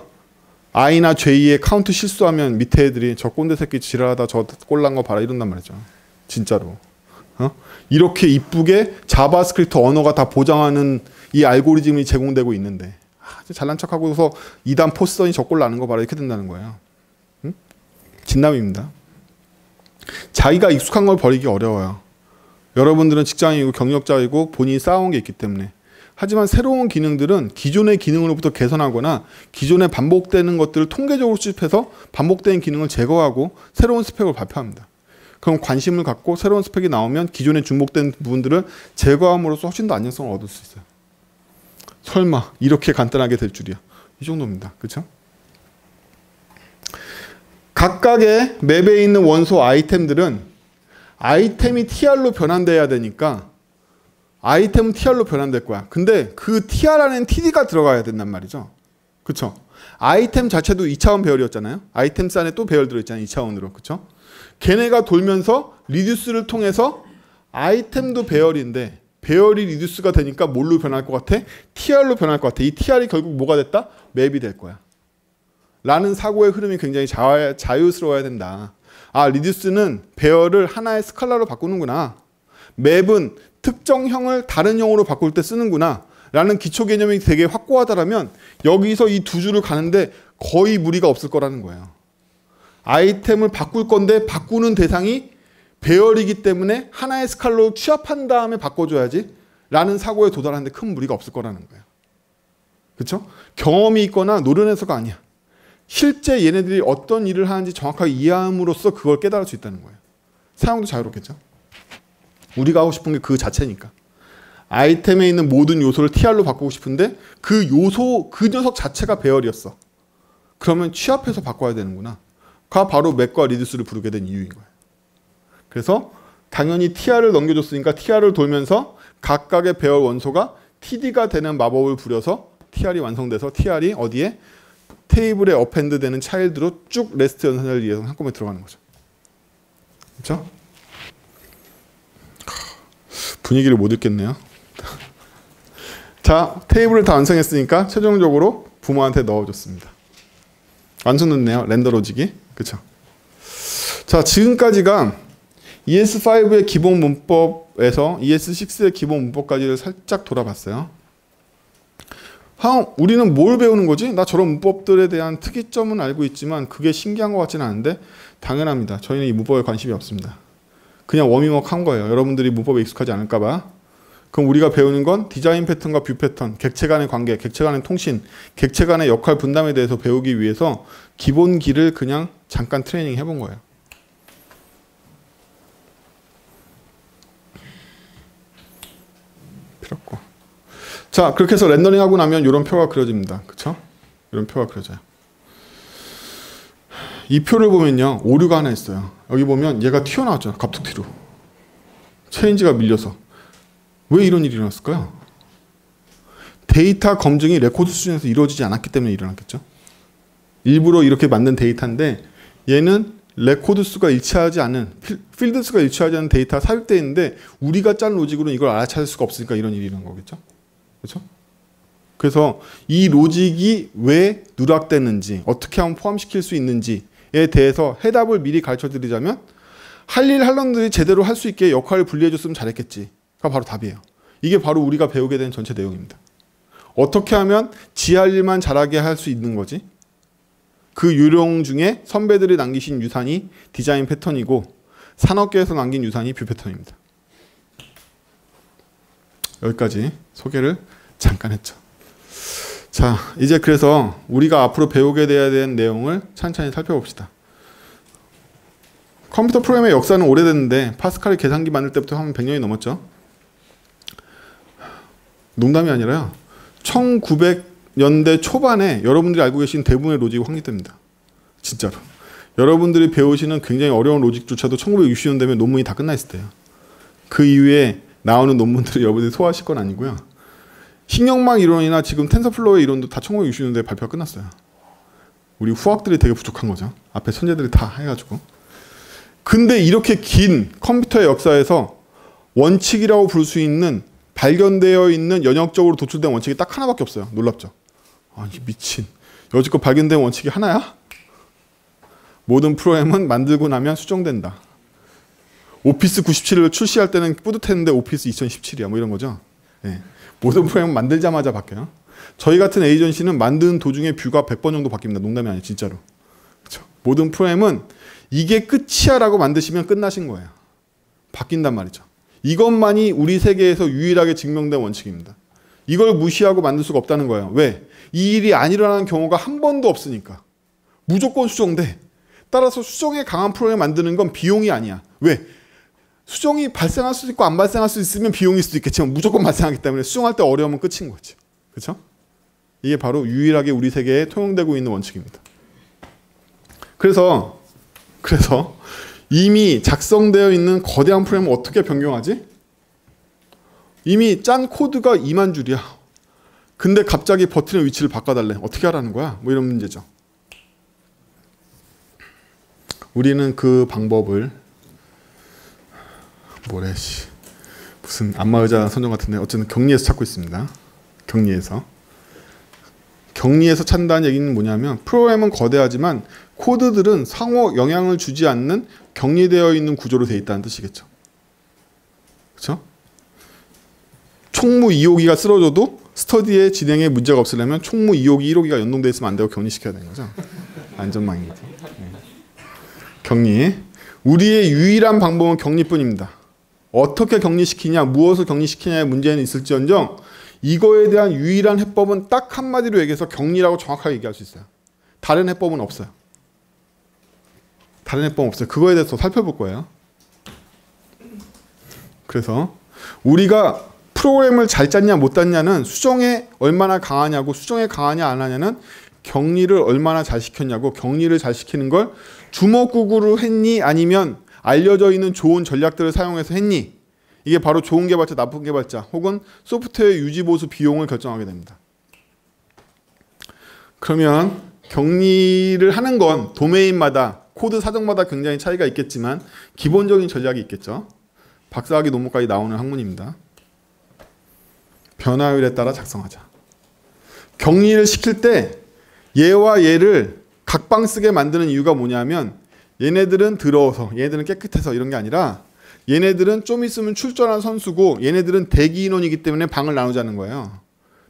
I나 J의 카운트 실수하면 밑에 애들이 저 꼰대 새끼 지랄하다 저 꼴난 거 봐라 이런단 말이죠. 진짜로. 이렇게 이쁘게 자바스크립트 언어가 다 보장하는 이 알고리즘이 제공되고 있는데 잘난 척하고서 2단 포스선이 저 꼴 나는 거 봐라 이렇게 된다는 거예요. 진남입니다. 자기가 익숙한 걸 버리기 어려워요. 여러분들은 직장인이고 경력자이고 본인이 쌓아온 게 있기 때문에 하지만 새로운 기능들은 기존의 기능으로부터 개선하거나 기존에 반복되는 것들을 통계적으로 수집해서 반복되는 기능을 제거하고 새로운 스펙을 발표합니다. 그럼 관심을 갖고 새로운 스펙이 나오면 기존에 중복된 부분들을 제거함으로써 훨씬 더 안정성을 얻을 수 있어요. 설마 이렇게 간단하게 될 줄이야. 이 정도입니다. 그렇죠? 각각의 맵에 있는 원소 아이템들은 아이템이 TR로 변환돼야 되니까 아이템은 TR로 변환될 거야. 근데 그 TR 안에는 TD가 들어가야 된단 말이죠. 그쵸? 아이템 자체도 2차원 배열이었잖아요. 아이템 안에 또 배열 들어있잖아요. 2차원으로. 그쵸? 걔네가 돌면서 리듀스를 통해서 아이템도 배열인데 배열이 리듀스가 되니까 뭘로 변할 것 같아? TR로 변할 것 같아. 이 TR이 결국 뭐가 됐다? 맵이 될 거야. 라는 사고의 흐름이 굉장히 자유스러워야 된다. 아, 리듀스는 배열을 하나의 스칼라로 바꾸는구나. 맵은 특정형을 다른 형으로 바꿀 때 쓰는구나. 라는 기초 개념이 되게 확고하다라면 여기서 이 두 줄을 가는데 거의 무리가 없을 거라는 거예요. 아이템을 바꿀 건데 바꾸는 대상이 배열이기 때문에 하나의 스칼로 취합한 다음에 바꿔줘야지 라는 사고에 도달하는데 큰 무리가 없을 거라는 거예요. 그렇죠? 경험이 있거나 노련해서가 아니야. 실제 얘네들이 어떤 일을 하는지 정확하게 이해함으로써 그걸 깨달을 수 있다는 거예요. 사용도 자유롭겠죠. 우리가 하고 싶은 게 그 자체니까. 아이템에 있는 모든 요소를 TR로 바꾸고 싶은데 그 요소, 그 녀석 자체가 배열이었어. 그러면 취합해서 바꿔야 되는구나. 가 바로 맥과 리듀스를 부르게 된 이유인 거예요. 그래서 당연히 TR을 넘겨줬으니까 TR을 돌면서 각각의 배열 원소가 TD가 되는 마법을 부려서 TR이 완성돼서 TR이 어디에? 테이블에 어펜드 되는 차일드로 쭉 레스트 연산을 위해서 한꺼번에 들어가는 거죠. 그렇죠? 분위기를 못 읽겠네요. 자, 테이블을 다 완성했으니까 최종적으로 부모한테 넣어줬습니다. 완성됐네요. 렌더 로직이. 그렇죠? 자, 지금까지가 ES5의 기본 문법에서 ES6의 기본 문법까지를 살짝 돌아봤어요. 우리는 뭘 배우는 거지? 나 저런 문법들에 대한 특이점은 알고 있지만 그게 신기한 것 같지는 않은데 당연합니다. 저희는 이 문법에 관심이 없습니다. 그냥 워밍업 한 거예요. 여러분들이 문법에 익숙하지 않을까 봐. 그럼 우리가 배우는 건 디자인 패턴과 뷰 패턴, 객체 간의 관계, 객체 간의 통신, 객체 간의 역할 분담에 대해서 배우기 위해서 기본기를 그냥 잠깐 트레이닝 해본 거예요. 필요 없고. 자, 그렇게 해서 렌더링 하고 나면 이런 표가 그려집니다. 그쵸? 이런 표가 그려져요. 이 표를 보면요. 오류가 하나 있어요. 여기 보면 얘가 튀어나왔죠. 갑툭튀로. 체인지가 밀려서. 왜 이런 일이 일어났을까요? 데이터 검증이 레코드 수준에서 이루어지지 않았기 때문에 일어났겠죠. 일부러 이렇게 만든 데이터인데 얘는 레코드 수가 일치하지 않은, 필드 수가 일치하지 않은 데이터가 삽입되어 있는데 우리가 짠 로직으로는 이걸 알아차릴 수가 없으니까 이런 일이 일어난 거겠죠. 그렇죠? 그래서 이 로직이 왜 누락됐는지, 어떻게 하면 포함시킬 수 있는지에 대해서 해답을 미리 가르쳐 드리자면 할 일 할 놈들이 제대로 할 수 있게 역할을 분리해 줬으면 잘했겠지가 바로 답이에요. 이게 바로 우리가 배우게 된 전체 내용입니다. 어떻게 하면 지 할 일만 잘하게 할 수 있는 거지? 그 요령 중에 선배들이 남기신 유산이 디자인 패턴이고 산업계에서 남긴 유산이 뷰 패턴입니다. 여기까지 소개를 잠깐 했죠. 자, 이제 그래서 우리가 앞으로 배우게 돼야 되는 내용을 천천히 살펴봅시다. 컴퓨터 프로그램의 역사는 오래됐는데 파스칼이 계산기 만들 때부터 한 100년이 넘었죠. 농담이 아니라요. 1900년대 초반에 여러분들이 알고 계신 대부분의 로직이 확립됩니다. 진짜로. 여러분들이 배우시는 굉장히 어려운 로직조차도 1960년대면 논문이 다 끝나 있을 때예요. 그 이후에 나오는 논문들을 여러분들이 소화하실 건 아니고요. 신경망 이론이나 지금 텐서플로우의 이론도 다 1960년대에 발표가 끝났어요. 우리 후학들이 되게 부족한 거죠. 앞에 천재들이 다 해가지고. 근데 이렇게 긴 컴퓨터의 역사에서 원칙이라고 부를 수 있는 발견되어 있는 연역적으로 도출된 원칙이 딱 하나밖에 없어요. 놀랍죠? 아니 미친. 여지껏 발견된 원칙이 하나야? 모든 프로그램은 만들고 나면 수정된다. 오피스 97을 출시할 때는 뿌듯했는데 오피스 2017이야. 뭐 이런 거죠. 네. 모든 프로그램은 만들자마자 바뀌어요. 저희 같은 에이전시는 만드는 도중에 뷰가 100번 정도 바뀝니다. 농담이 아니에요. 진짜로. 그렇죠? 모든 프로그램은 이게 끝이야 라고 만드시면 끝나신 거예요. 바뀐단 말이죠. 이것만이 우리 세계에서 유일하게 증명된 원칙입니다. 이걸 무시하고 만들 수가 없다는 거예요. 왜? 이 일이 안 일어나는 경우가 한 번도 없으니까. 무조건 수정돼. 따라서 수정에 강한 프로그램 만드는 건 비용이 아니야. 왜? 수정이 발생할 수도 있고 안 발생할 수 있으면 비용일 수도 있겠지만 무조건 발생하기 때문에 수정할 때 어려우면 끝인 거지. 그렇죠? 이게 바로 유일하게 우리 세계에 통용되고 있는 원칙입니다. 그래서 이미 작성되어 있는 거대한 프로그램을 어떻게 변경하지? 이미 짠 코드가 2만 줄이야. 근데 갑자기 버튼의 위치를 바꿔달래. 어떻게 하라는 거야? 뭐 이런 문제죠. 우리는 그 방법을 무슨 안마의자 선정 같은데 어쨌든 격리에서 찾고 있습니다. 격리에서 찾는다는 얘기는 뭐냐면 프로그램은 거대하지만 코드들은 상호 영향을 주지 않는 격리되어 있는 구조로 되어 있다는 뜻이겠죠. 그렇죠? 총무 2호기가 쓰러져도 스터디의 진행에 문제가 없으려면 총무 2호기 1호기가 연동되어 있으면 안 되고 격리시켜야 되는 거죠. 안전망인 거죠. 네. 격리. 우리의 유일한 방법은 격리뿐입니다. 어떻게 격리시키냐, 무엇을 격리시키냐의 문제는 있을지언정 이거에 대한 유일한 해법은 딱 한마디로 얘기해서 격리라고 정확하게 얘기할 수 있어요. 다른 해법은 없어요. 그거에 대해서 살펴볼 거예요. 그래서 우리가 프로그램을 잘 짰냐 못 짰냐는 수정에 얼마나 강하냐고, 수정에 강하냐 안 하냐는 격리를 얼마나 잘 시켰냐고, 격리를 잘 시키는 걸 주먹구구로 했니 아니면 알려져 있는 좋은 전략들을 사용해서 했니? 이게 바로 좋은 개발자, 나쁜 개발자 혹은 소프트웨어 유지 보수 비용을 결정하게 됩니다. 그러면 격리를 하는 건 도메인마다 코드 사정마다 굉장히 차이가 있겠지만 기본적인 전략이 있겠죠. 박사학위 논문까지 나오는 학문입니다. 변화율에 따라 작성하자. 격리를 시킬 때 얘와 얘를 각방 쓰게 만드는 이유가 뭐냐면 얘네들은 더러워서, 얘네들은 깨끗해서 이런 게 아니라 얘네들은 좀 있으면 출전한 선수고 얘네들은 대기 인원이기 때문에 방을 나누자는 거예요.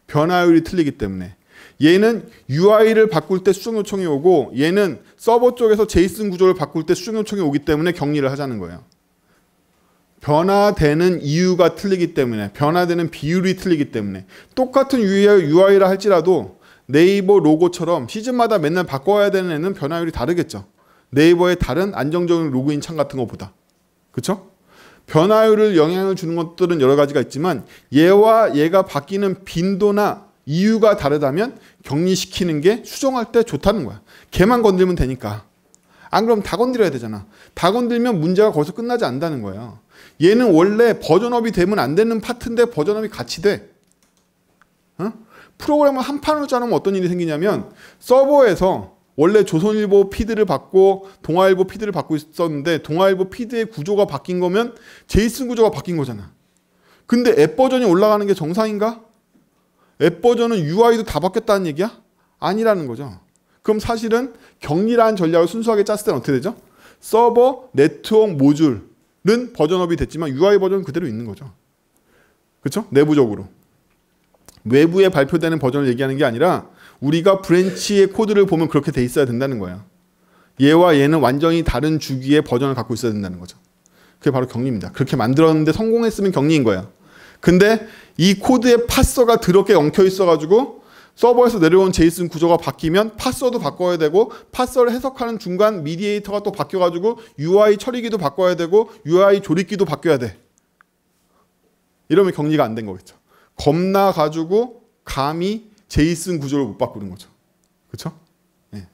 변화율이 틀리기 때문에. 얘는 UI를 바꿀 때 수정 요청이 오고 얘는 서버 쪽에서 제이슨 구조를 바꿀 때 수정 요청이 오기 때문에 격리를 하자는 거예요. 변화되는 이유가 틀리기 때문에, 변화되는 비율이 틀리기 때문에. 똑같은 UI라 할지라도 네이버 로고처럼 시즌마다 맨날 바꿔야 되는 애는 변화율이 다르겠죠. 네이버의 다른 안정적인 로그인 창 같은 것보다. 그렇죠? 변화율을 영향을 주는 것들은 여러 가지가 있지만 얘와 얘가 바뀌는 빈도나 이유가 다르다면 격리시키는 게 수정할 때 좋다는 거야. 걔만 건들면 되니까. 안 그러면 다 건드려야 되잖아. 다 건들면 문제가 거기서 끝나지 않는다는 거예요. 얘는 원래 버전업이 되면 안 되는 파트인데 버전업이 같이 돼. 프로그램을 한 판으로 짜놓으면 어떤 일이 생기냐면 서버에서 원래 조선일보 피드를 받고 동아일보 피드를 받고 있었는데 동아일보 피드의 구조가 바뀐 거면 제이슨 구조가 바뀐 거잖아. 근데 앱 버전이 올라가는 게 정상인가? 앱 버전은 UI도 다 바뀌었다는 얘기야? 아니라는 거죠. 그럼 사실은 격리라는 전략을 순수하게 짰을 때는 어떻게 되죠? 서버, 네트워크, 모듈은 버전업이 됐지만 UI 버전은 그대로 있는 거죠. 그렇죠? 내부적으로. 외부에 발표되는 버전을 얘기하는 게 아니라 우리가 브랜치의 코드를 보면 그렇게 돼 있어야 된다는 거예요. 얘와 얘는 완전히 다른 주기의 버전을 갖고 있어야 된다는 거죠. 그게 바로 격리입니다. 그렇게 만들었는데 성공했으면 격리인 거예요. 근데 이 코드에 파서가 더럽게 엉켜 있어가지고 서버에서 내려온 제이슨 구조가 바뀌면 파서도 바꿔야 되고 파서를 해석하는 중간 미디에이터가 또 바뀌어가지고 UI 처리기도 바꿔야 되고 UI 조립기도 바뀌어야 돼. 이러면 격리가 안 된 거겠죠. 겁나 가지고 감히 제이슨 구조를 못 바꾸는 거죠. 그렇죠? 네.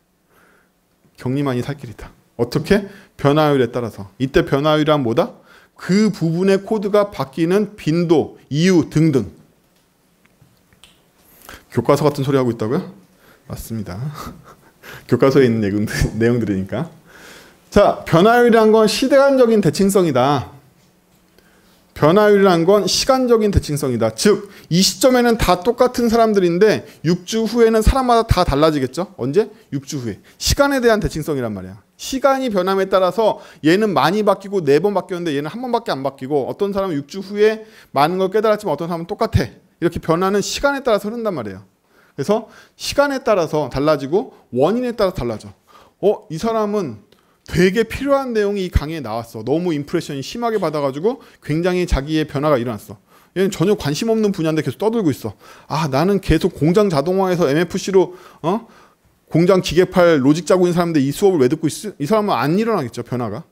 격리만이 살 길이다. 어떻게? 변화율에 따라서. 이때 변화율이란 뭐다? 그 부분의 코드가 바뀌는 빈도, 이유 등등. 교과서 같은 소리 하고 있다고요? 맞습니다. 교과서에 있는 내용들이니까. 자, 변화율이란 건 시간적인 대칭성이다. 변화율이란 건 시간적인 대칭성이다. 즉, 이 시점에는 다 똑같은 사람들인데 6주 후에는 사람마다 다 달라지겠죠? 언제? 6주 후에. 시간에 대한 대칭성이란 말이야. 시간이 변함에 따라서 얘는 많이 바뀌고 4번 바뀌었는데 얘는 1번밖에 안 바뀌고 어떤 사람은 6주 후에 많은 걸 깨달았지만 어떤 사람은 똑같아. 이렇게 변화는 시간에 따라서 흐른단 말이에요. 그래서 시간에 따라서 달라지고 원인에 따라서 달라져. 이 사람은 되게 필요한 내용이 이 강의에 나왔어. 너무 임프레션이 심하게 받아가지고 굉장히 자기의 변화가 일어났어. 얘는 전혀 관심 없는 분야인데 계속 떠들고 있어. 아, 나는 계속 공장 자동화해서 MFC로 공장 기계팔 로직 짜고 있는 사람인데 이 수업을 왜 듣고 있어? 이 사람은 안 일어나겠죠, 변화가.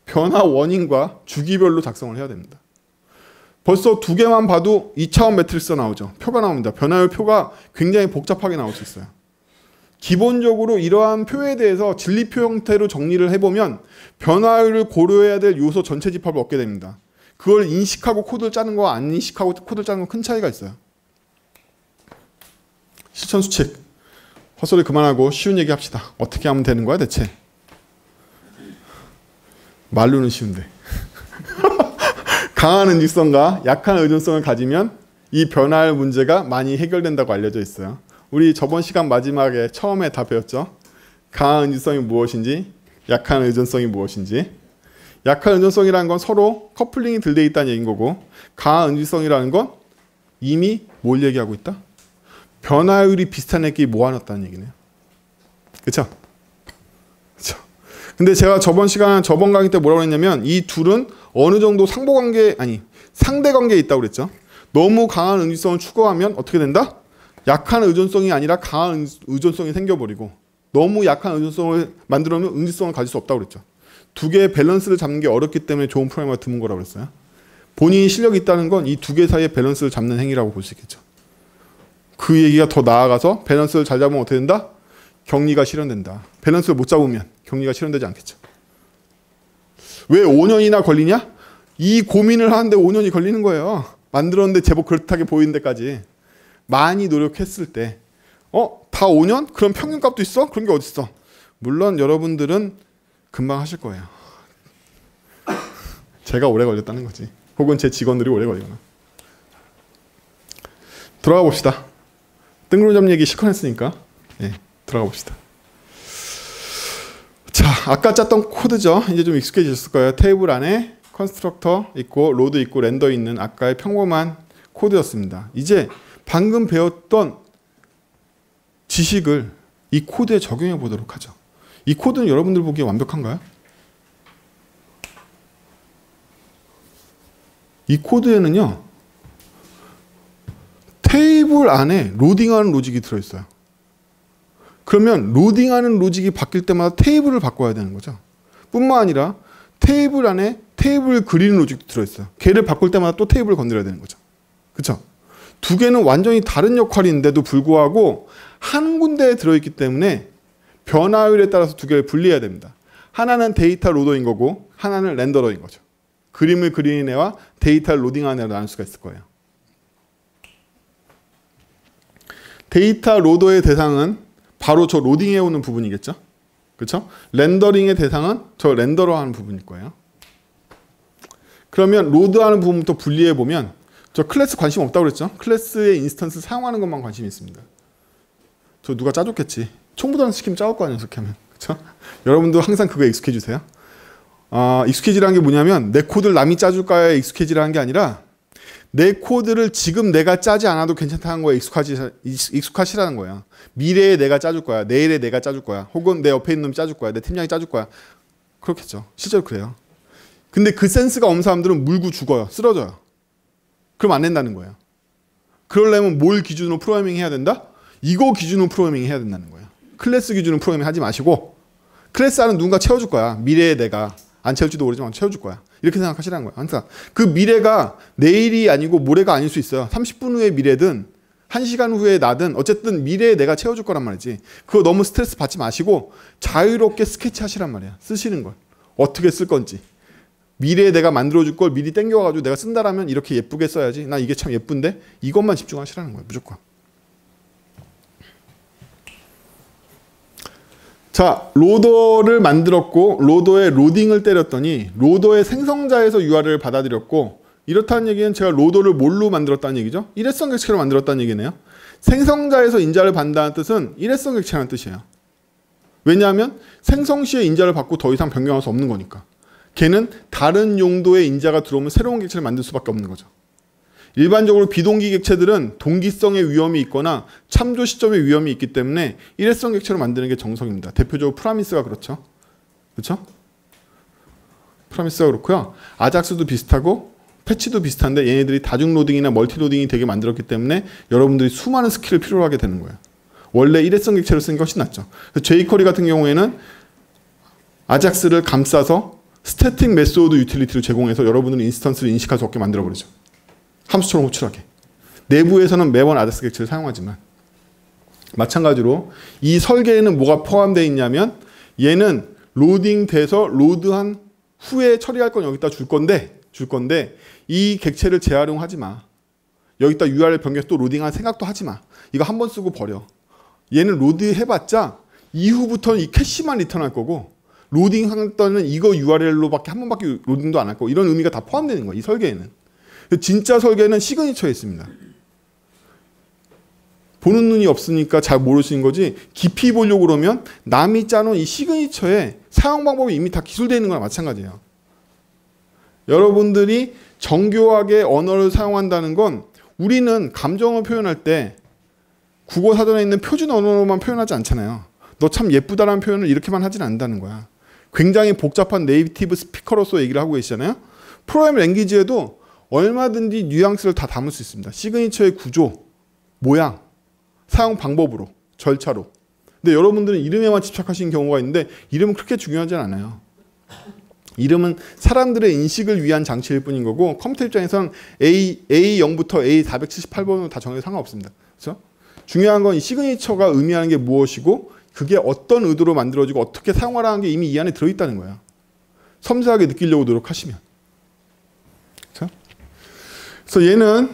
변화 원인과 주기별로 작성을 해야 됩니다. 벌써 두 개만 봐도 2차원 매트릭스가 나오죠. 표가 나옵니다. 변화율 표가 굉장히 복잡하게 나올 수 있어요. 기본적으로 이러한 표에 대해서 진리표 형태로 정리를 해보면 변화율을 고려해야 될 요소 전체 집합을 얻게 됩니다. 그걸 인식하고 코드를 짜는 거와 안 인식하고 코드를 짜는 건 큰 차이가 있어요. 실천 수칙. 헛소리 그만하고 쉬운 얘기 합시다. 어떻게 하면 되는 거야 대체? 말로는 쉬운데. 강한 응집성과 약한 의존성을 가지면 이 변화율 문제가 많이 해결된다고 알려져 있어요. 우리 저번 시간 마지막에 처음에 다 배웠죠. 강한 응집성이 무엇인지, 약한 의존성이 무엇인지. 약한 의존성이라는 건 서로 커플링이 덜 돼 있다는 얘기인 거고, 강한 응집성이라는 건 이미 뭘 얘기하고 있다? 변화율이 비슷한 애끼리 모아놨다는 얘기네요. 그쵸? 그쵸? 근데 제가 저번 강의 때 뭐라고 했냐면 이 둘은 어느 정도 상대관계에 있다고 그랬죠. 너무 강한 응집성을 추구하면 어떻게 된다? 약한 의존성이 아니라 강한 의존성이 생겨버리고, 너무 약한 의존성을 만들어놓으면 응집성을 가질 수 없다고 그랬죠. 두 개의 밸런스를 잡는 게 어렵기 때문에 좋은 프로그래머가 드문 거라고 그랬어요. 본인이 실력이 있다는 건 이 두 개 사이의 밸런스를 잡는 행위라고 볼 수 있겠죠. 그 얘기가 더 나아가서 밸런스를 잘 잡으면 어떻게 된다? 격리가 실현된다. 밸런스를 못 잡으면 격리가 실현되지 않겠죠. 왜 5년이나 걸리냐? 이 고민을 하는데 5년이 걸리는 거예요. 만들었는데 제법 그렇다게 보이는 데까지. 많이 노력했을 때 다 5년? 그럼 평균값도 있어? 그런 게 어딨어? 물론 여러분들은 금방 하실 거예요. 제가 오래 걸렸다는 거지. 혹은 제 직원들이 오래 걸리거나. 들어가 봅시다. 뜬구름 얘기 실컷 했으니까 들어가 봅시다. 자, 아까 짰던 코드죠. 이제 좀 익숙해지셨을 거예요. 테이블 안에 컨스트럭터 있고 로드 있고 렌더 있는 아까의 평범한 코드였습니다. 이제 방금 배웠던 지식을 이 코드에 적용해 보도록 하죠. 이 코드는 여러분들 보기에 완벽한가요? 이 코드에는요, 테이블 안에 로딩하는 로직이 들어있어요. 그러면 로딩하는 로직이 바뀔 때마다 테이블을 바꿔야 되는 거죠. 뿐만 아니라 테이블 안에 테이블 그리는 로직도 들어있어요. 걔를 바꿀 때마다 또 테이블을 건드려야 되는 거죠. 그쵸? 두 개는 완전히 다른 역할인데도 불구하고 한 군데에 들어있기 때문에 변화율에 따라서 두 개를 분리해야 됩니다. 하나는 데이터 로더인 거고 하나는 렌더러인 거죠. 그림을 그리는 애와 데이터를 로딩하는 애로 나눌 수가 있을 거예요. 데이터 로더의 대상은 바로 저 로딩해오는 부분이겠죠. 그렇죠? 렌더링의 대상은 저 렌더러 하는 부분일 거예요. 그러면 로드하는 부분부터 분리해보면 저 클래스 관심 없다고 그랬죠? 클래스의 인스턴스 사용하는 것만 관심이 있습니다. 저 누가 짜줬겠지. 총부단 시키면 짜올 거 아니에요, 그렇게 하면. 그렇죠? 여러분도 항상 그거에 익숙해지세요. 익숙해지라는 게 뭐냐면 내 코드를 남이 짜줄까에 익숙해지라는 게 아니라 내 코드를 지금 내가 짜지 않아도 괜찮다는 거에 익숙하시라는 거야. 미래에 내가 짜줄 거야. 내일에 내가 짜줄 거야. 혹은 내 옆에 있는 놈이 짜줄 거야. 내 팀장이 짜줄 거야. 그렇겠죠. 실제로 그래요. 근데 그 센스가 없는 사람들은 물고 죽어요. 쓰러져요. 그럼 안 된다는 거예요. 그러려면 뭘 기준으로 프로그래밍 해야 된다? 이거 기준으로 프로그래밍 해야 된다는 거예요. 클래스 기준으로 프로그래밍 하지 마시고 클래스 안은 누군가 채워줄 거야. 미래에 내가 안 채울지도 모르지만 채워줄 거야. 이렇게 생각하시라는 거예요. 항상. 그 미래가 내일이 아니고 모레가 아닐 수 있어요. 30분 후의 미래든 1시간 후의 나든 어쨌든 미래에 내가 채워줄 거란 말이지. 그거 너무 스트레스 받지 마시고 자유롭게 스케치 하시란 말이야. 쓰시는 걸. 어떻게 쓸 건지. 미래에 내가 만들어줄 걸 미리 땡겨가지고 내가 쓴다라면 이렇게 예쁘게 써야지. 나 이게 참 예쁜데? 이것만 집중하시라는 거예요. 무조건. 자, 로더를 만들었고 로더에 로딩을 때렸더니 로더의 생성자에서 URL을 받아들였고 이렇다는 얘기는 제가 로더를 뭘로 만들었다는 얘기죠? 일회성 객체로 만들었다는 얘기네요. 생성자에서 인자를 받는다는 뜻은 일회성 객체라는 뜻이에요. 왜냐하면 생성 시에 인자를 받고 더 이상 변경할 수 없는 거니까. 걔는 다른 용도의 인자가 들어오면 새로운 객체를 만들 수밖에 없는 거죠. 일반적으로 비동기 객체들은 동기성의 위험이 있거나 참조 시점의 위험이 있기 때문에 일회성 객체로 만드는 게 정석입니다. 대표적으로 프라미스가 그렇죠. 그렇죠? 프라미스가 그렇고요. 아작스도 비슷하고 패치도 비슷한데 얘네들이 다중 로딩이나 멀티 로딩이 되게 만들었기 때문에 여러분들이 수많은 스킬을 필요로 하게 되는 거예요. 원래 일회성 객체를 쓰는 게 훨씬 낫죠. jQuery 같은 경우에는 아작스를 감싸서 스태틱 메소드 유틸리티를 제공해서 여러분들은 인스턴스를 인식할 수 없게 만들어버리죠. 함수처럼 호출하게. 내부에서는 매번 아작스 객체를 사용하지만 마찬가지로 이 설계에는 뭐가 포함되어 있냐면 얘는 로딩돼서 로드한 후에 처리할 건 여기다 줄 건데 이 객체를 재활용하지 마. 여기다 URL 변경해서 또 로딩할 생각도 하지 마. 이거 한 번 쓰고 버려. 얘는 로드 해봤자 이후부터는 이 캐시만 리턴할 거고 로딩할 때는 이거 URL로밖에 한 번밖에 로딩도 안 할 거고 이런 의미가 다 포함되는 거야. 이 설계에는. 진짜 설계는 시그니처에 있습니다. 보는 눈이 없으니까 잘 모르시는 거지 깊이 보려고 그러면 남이 짜놓은 이 시그니처에 사용 방법이 이미 다 기술되어 있는 거랑 마찬가지예요. 여러분들이 정교하게 언어를 사용한다는 건 우리는 감정을 표현할 때 국어 사전에 있는 표준 언어로만 표현하지 않잖아요. 너 참 예쁘다라는 표현을 이렇게만 하진 않는다는 거야. 굉장히 복잡한 네이티브 스피커로서 얘기를 하고 계시잖아요. 프로그래밍 랭귀지에도 얼마든지 뉘앙스를 다 담을 수 있습니다. 시그니처의 구조, 모양, 사용 방법으로, 절차로. 근데 여러분들은 이름에만 집착하시는 경우가 있는데 이름은 그렇게 중요하지 않아요. 이름은 사람들의 인식을 위한 장치일 뿐인 거고 컴퓨터 입장에서는 A0부터 A478번으로 다 정해도 상관없습니다. 그렇죠? 중요한 건 이 시그니처가 의미하는 게 무엇이고 그게 어떤 의도로 만들어지고 어떻게 사용하라는 게 이미 이 안에 들어있다는 거예요. 섬세하게 느끼려고 노력하시면. 그렇죠? 그래서 얘는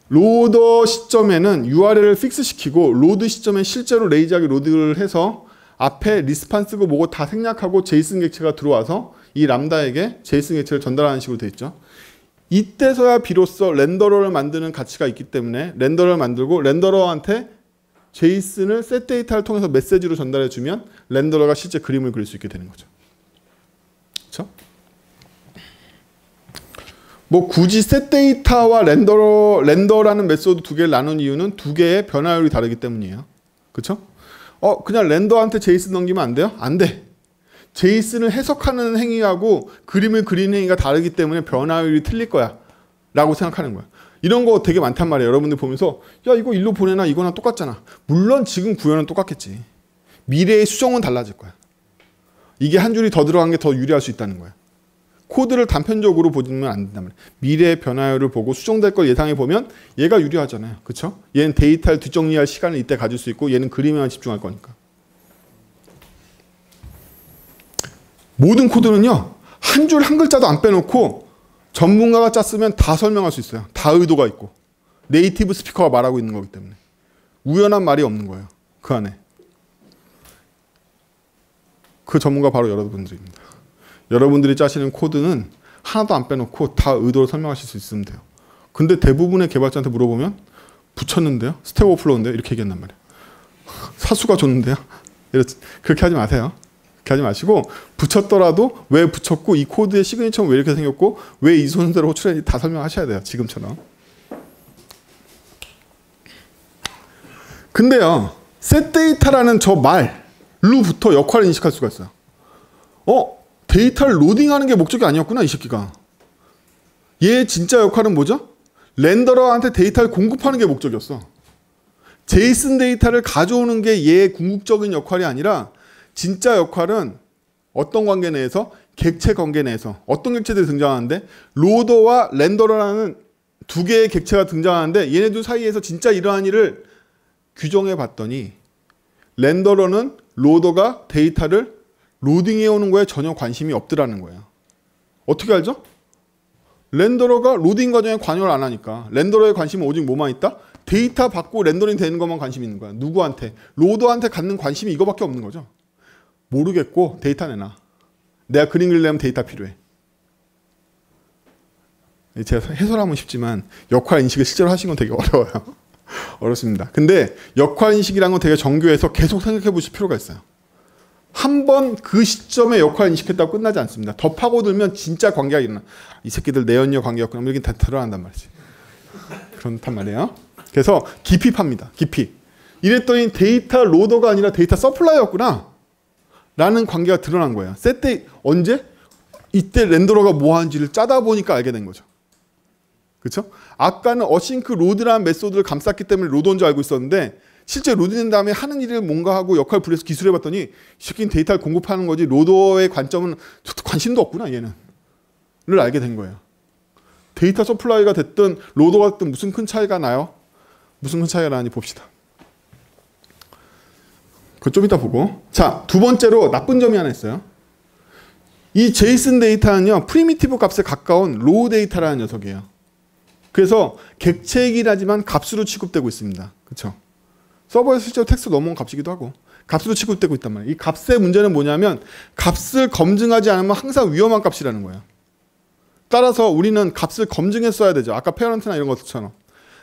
로더 시점에는 URL을 픽스시키고 로드 시점에 실제로 레이지하게 로드를 해서 앞에 리스판스고 뭐고 다 생략하고 제이슨 객체가 들어와서 이 람다에게 제이슨 객체를 전달하는 식으로 되어 있죠. 이때서야 비로소 렌더러를 만드는 가치가 있기 때문에 렌더러를 만들고 렌더러한테 제이슨을 셋 데이터를 통해서 메시지로 전달해주면 렌더러가 실제 그림을 그릴 수 있게 되는 거죠. 그렇죠? 뭐 굳이 셋 데이터와 렌더라는 메소드 두 개를 나눈 이유는 두 개의 변화율이 다르기 때문이에요. 그렇죠? 그냥 렌더한테 제이슨 넘기면 안 돼요? 안 돼. 제이슨을 해석하는 행위하고 그림을 그리는 행위가 다르기 때문에 변화율이 틀릴 거야 라고 생각하는 거야. 이런 거 되게 많단 말이에요. 여러분들 보면서 야 이거 일로 보내나 이거나 똑같잖아. 물론 지금 구현은 똑같겠지. 미래의 수정은 달라질 거야. 이게 한 줄이 더 들어간 게 더 유리할 수 있다는 거야. 코드를 단편적으로 보면 안 된단 말이에요. 미래의 변화율을 보고 수정될 걸 예상해 보면 얘가 유리하잖아요. 그렇죠? 얘는 데이터를 뒷정리할 시간을 이때 가질 수 있고 얘는 그림에만 집중할 거니까. 모든 코드는요. 한 줄 한 글자도 안 빼놓고 전문가가 짰으면 다 설명할 수 있어요. 다 의도가 있고. 네이티브 스피커가 말하고 있는 거기 때문에. 우연한 말이 없는 거예요. 그 안에. 그 전문가 바로 여러분들입니다. 여러분들이 짜시는 코드는 하나도 안 빼놓고 다 의도를 설명하실 수 있으면 돼요. 근데 대부분의 개발자한테 물어보면 붙였는데요? 스택 오버플로우인데요? 이렇게 얘기한단 말이에요. 사수가 줬는데요? 그렇게 하지 마세요. 그렇게 하지 마시고 붙였더라도 왜 붙였고 이 코드의 시그니처는 왜 이렇게 생겼고 왜 이 순서대로 호출했는지 다 설명하셔야 돼요. 지금처럼. 근데요. setData라는 저 말로부터 역할을 인식할 수가 있어요. 데이터를 로딩하는 게 목적이 아니었구나 이 새끼가. 얘 진짜 역할은 뭐죠? 렌더러한테 데이터를 공급하는 게 목적이었어. 제이슨 데이터를 가져오는 게 얘의 궁극적인 역할이 아니라 진짜 역할은 어떤 관계 내에서? 객체 관계 내에서. 어떤 객체들이 등장하는데 로더와 렌더러라는 두 개의 객체가 등장하는데 얘네들 사이에서 진짜 이러한 일을 규정해 봤더니 렌더러는 로더가 데이터를 로딩해 오는 거에 전혀 관심이 없더라는 거예요. 어떻게 알죠? 렌더러가 로딩 과정에 관여를 안 하니까. 렌더러의 관심은 오직 뭐만 있다? 데이터 받고 렌더링 되는 것만 관심이 있는 거야. 누구한테? 로더한테 갖는 관심이 이거밖에 없는 거죠. 모르겠고 데이터 내놔. 내가 그림 그리려면 데이터 필요해. 제가 해설하면 쉽지만 역할 인식을 실제로 하신 건 되게 어려워요. 어렵습니다. 근데 역할 인식이라는 건 되게 정교해서 계속 생각해 보실 필요가 있어요. 한 번 그 시점에 역할 인식했다고 끝나지 않습니다. 더 파고들면 진짜 관계가 일어나. 이 새끼들 내연녀 관계였구나. 이렇게 다 드러난단 말이지. 그렇단 말이에요. 그래서 깊이 팝니다. 깊이. 이랬더니 데이터 로더가 아니라 데이터 서플라이였구나. 라는 관계가 드러난 거예요. 언제? 이때 렌더러가 뭐 하는지를 짜다 보니까 알게 된 거죠. 그렇죠? 아까는 어싱크 로드라는 메소드를 감쌌기 때문에 로드인 줄 알고 있었는데 실제 로드된 다음에 하는 일을 뭔가 하고 역할 분리해서 기술해봤더니 이 새끼는 데이터를 공급하는 거지 로더의 관점은 관심도 없구나 얘는 를 알게 된 거예요. 데이터 서플라이가 됐든 로더가 됐든 무슨 큰 차이가 나요? 무슨 큰 차이가 나는지 봅시다. 그거 좀 이따 보고. 자, 두 번째로 나쁜 점이 하나 있어요. 이 제이슨 데이터는요 프리미티브 값에 가까운 로우 데이터라는 녀석이에요. 그래서 객체이긴 하지만 값으로 취급되고 있습니다. 그렇죠? 서버에서 실제로 텍스트 넘어온 값이기도 하고 값으로 취급되고 있단 말이에요. 이 값의 문제는 뭐냐면 값을 검증하지 않으면 항상 위험한 값이라는 거예요. 따라서 우리는 값을 검증했어야 되죠. 아까 페어런트나 이런 것처럼.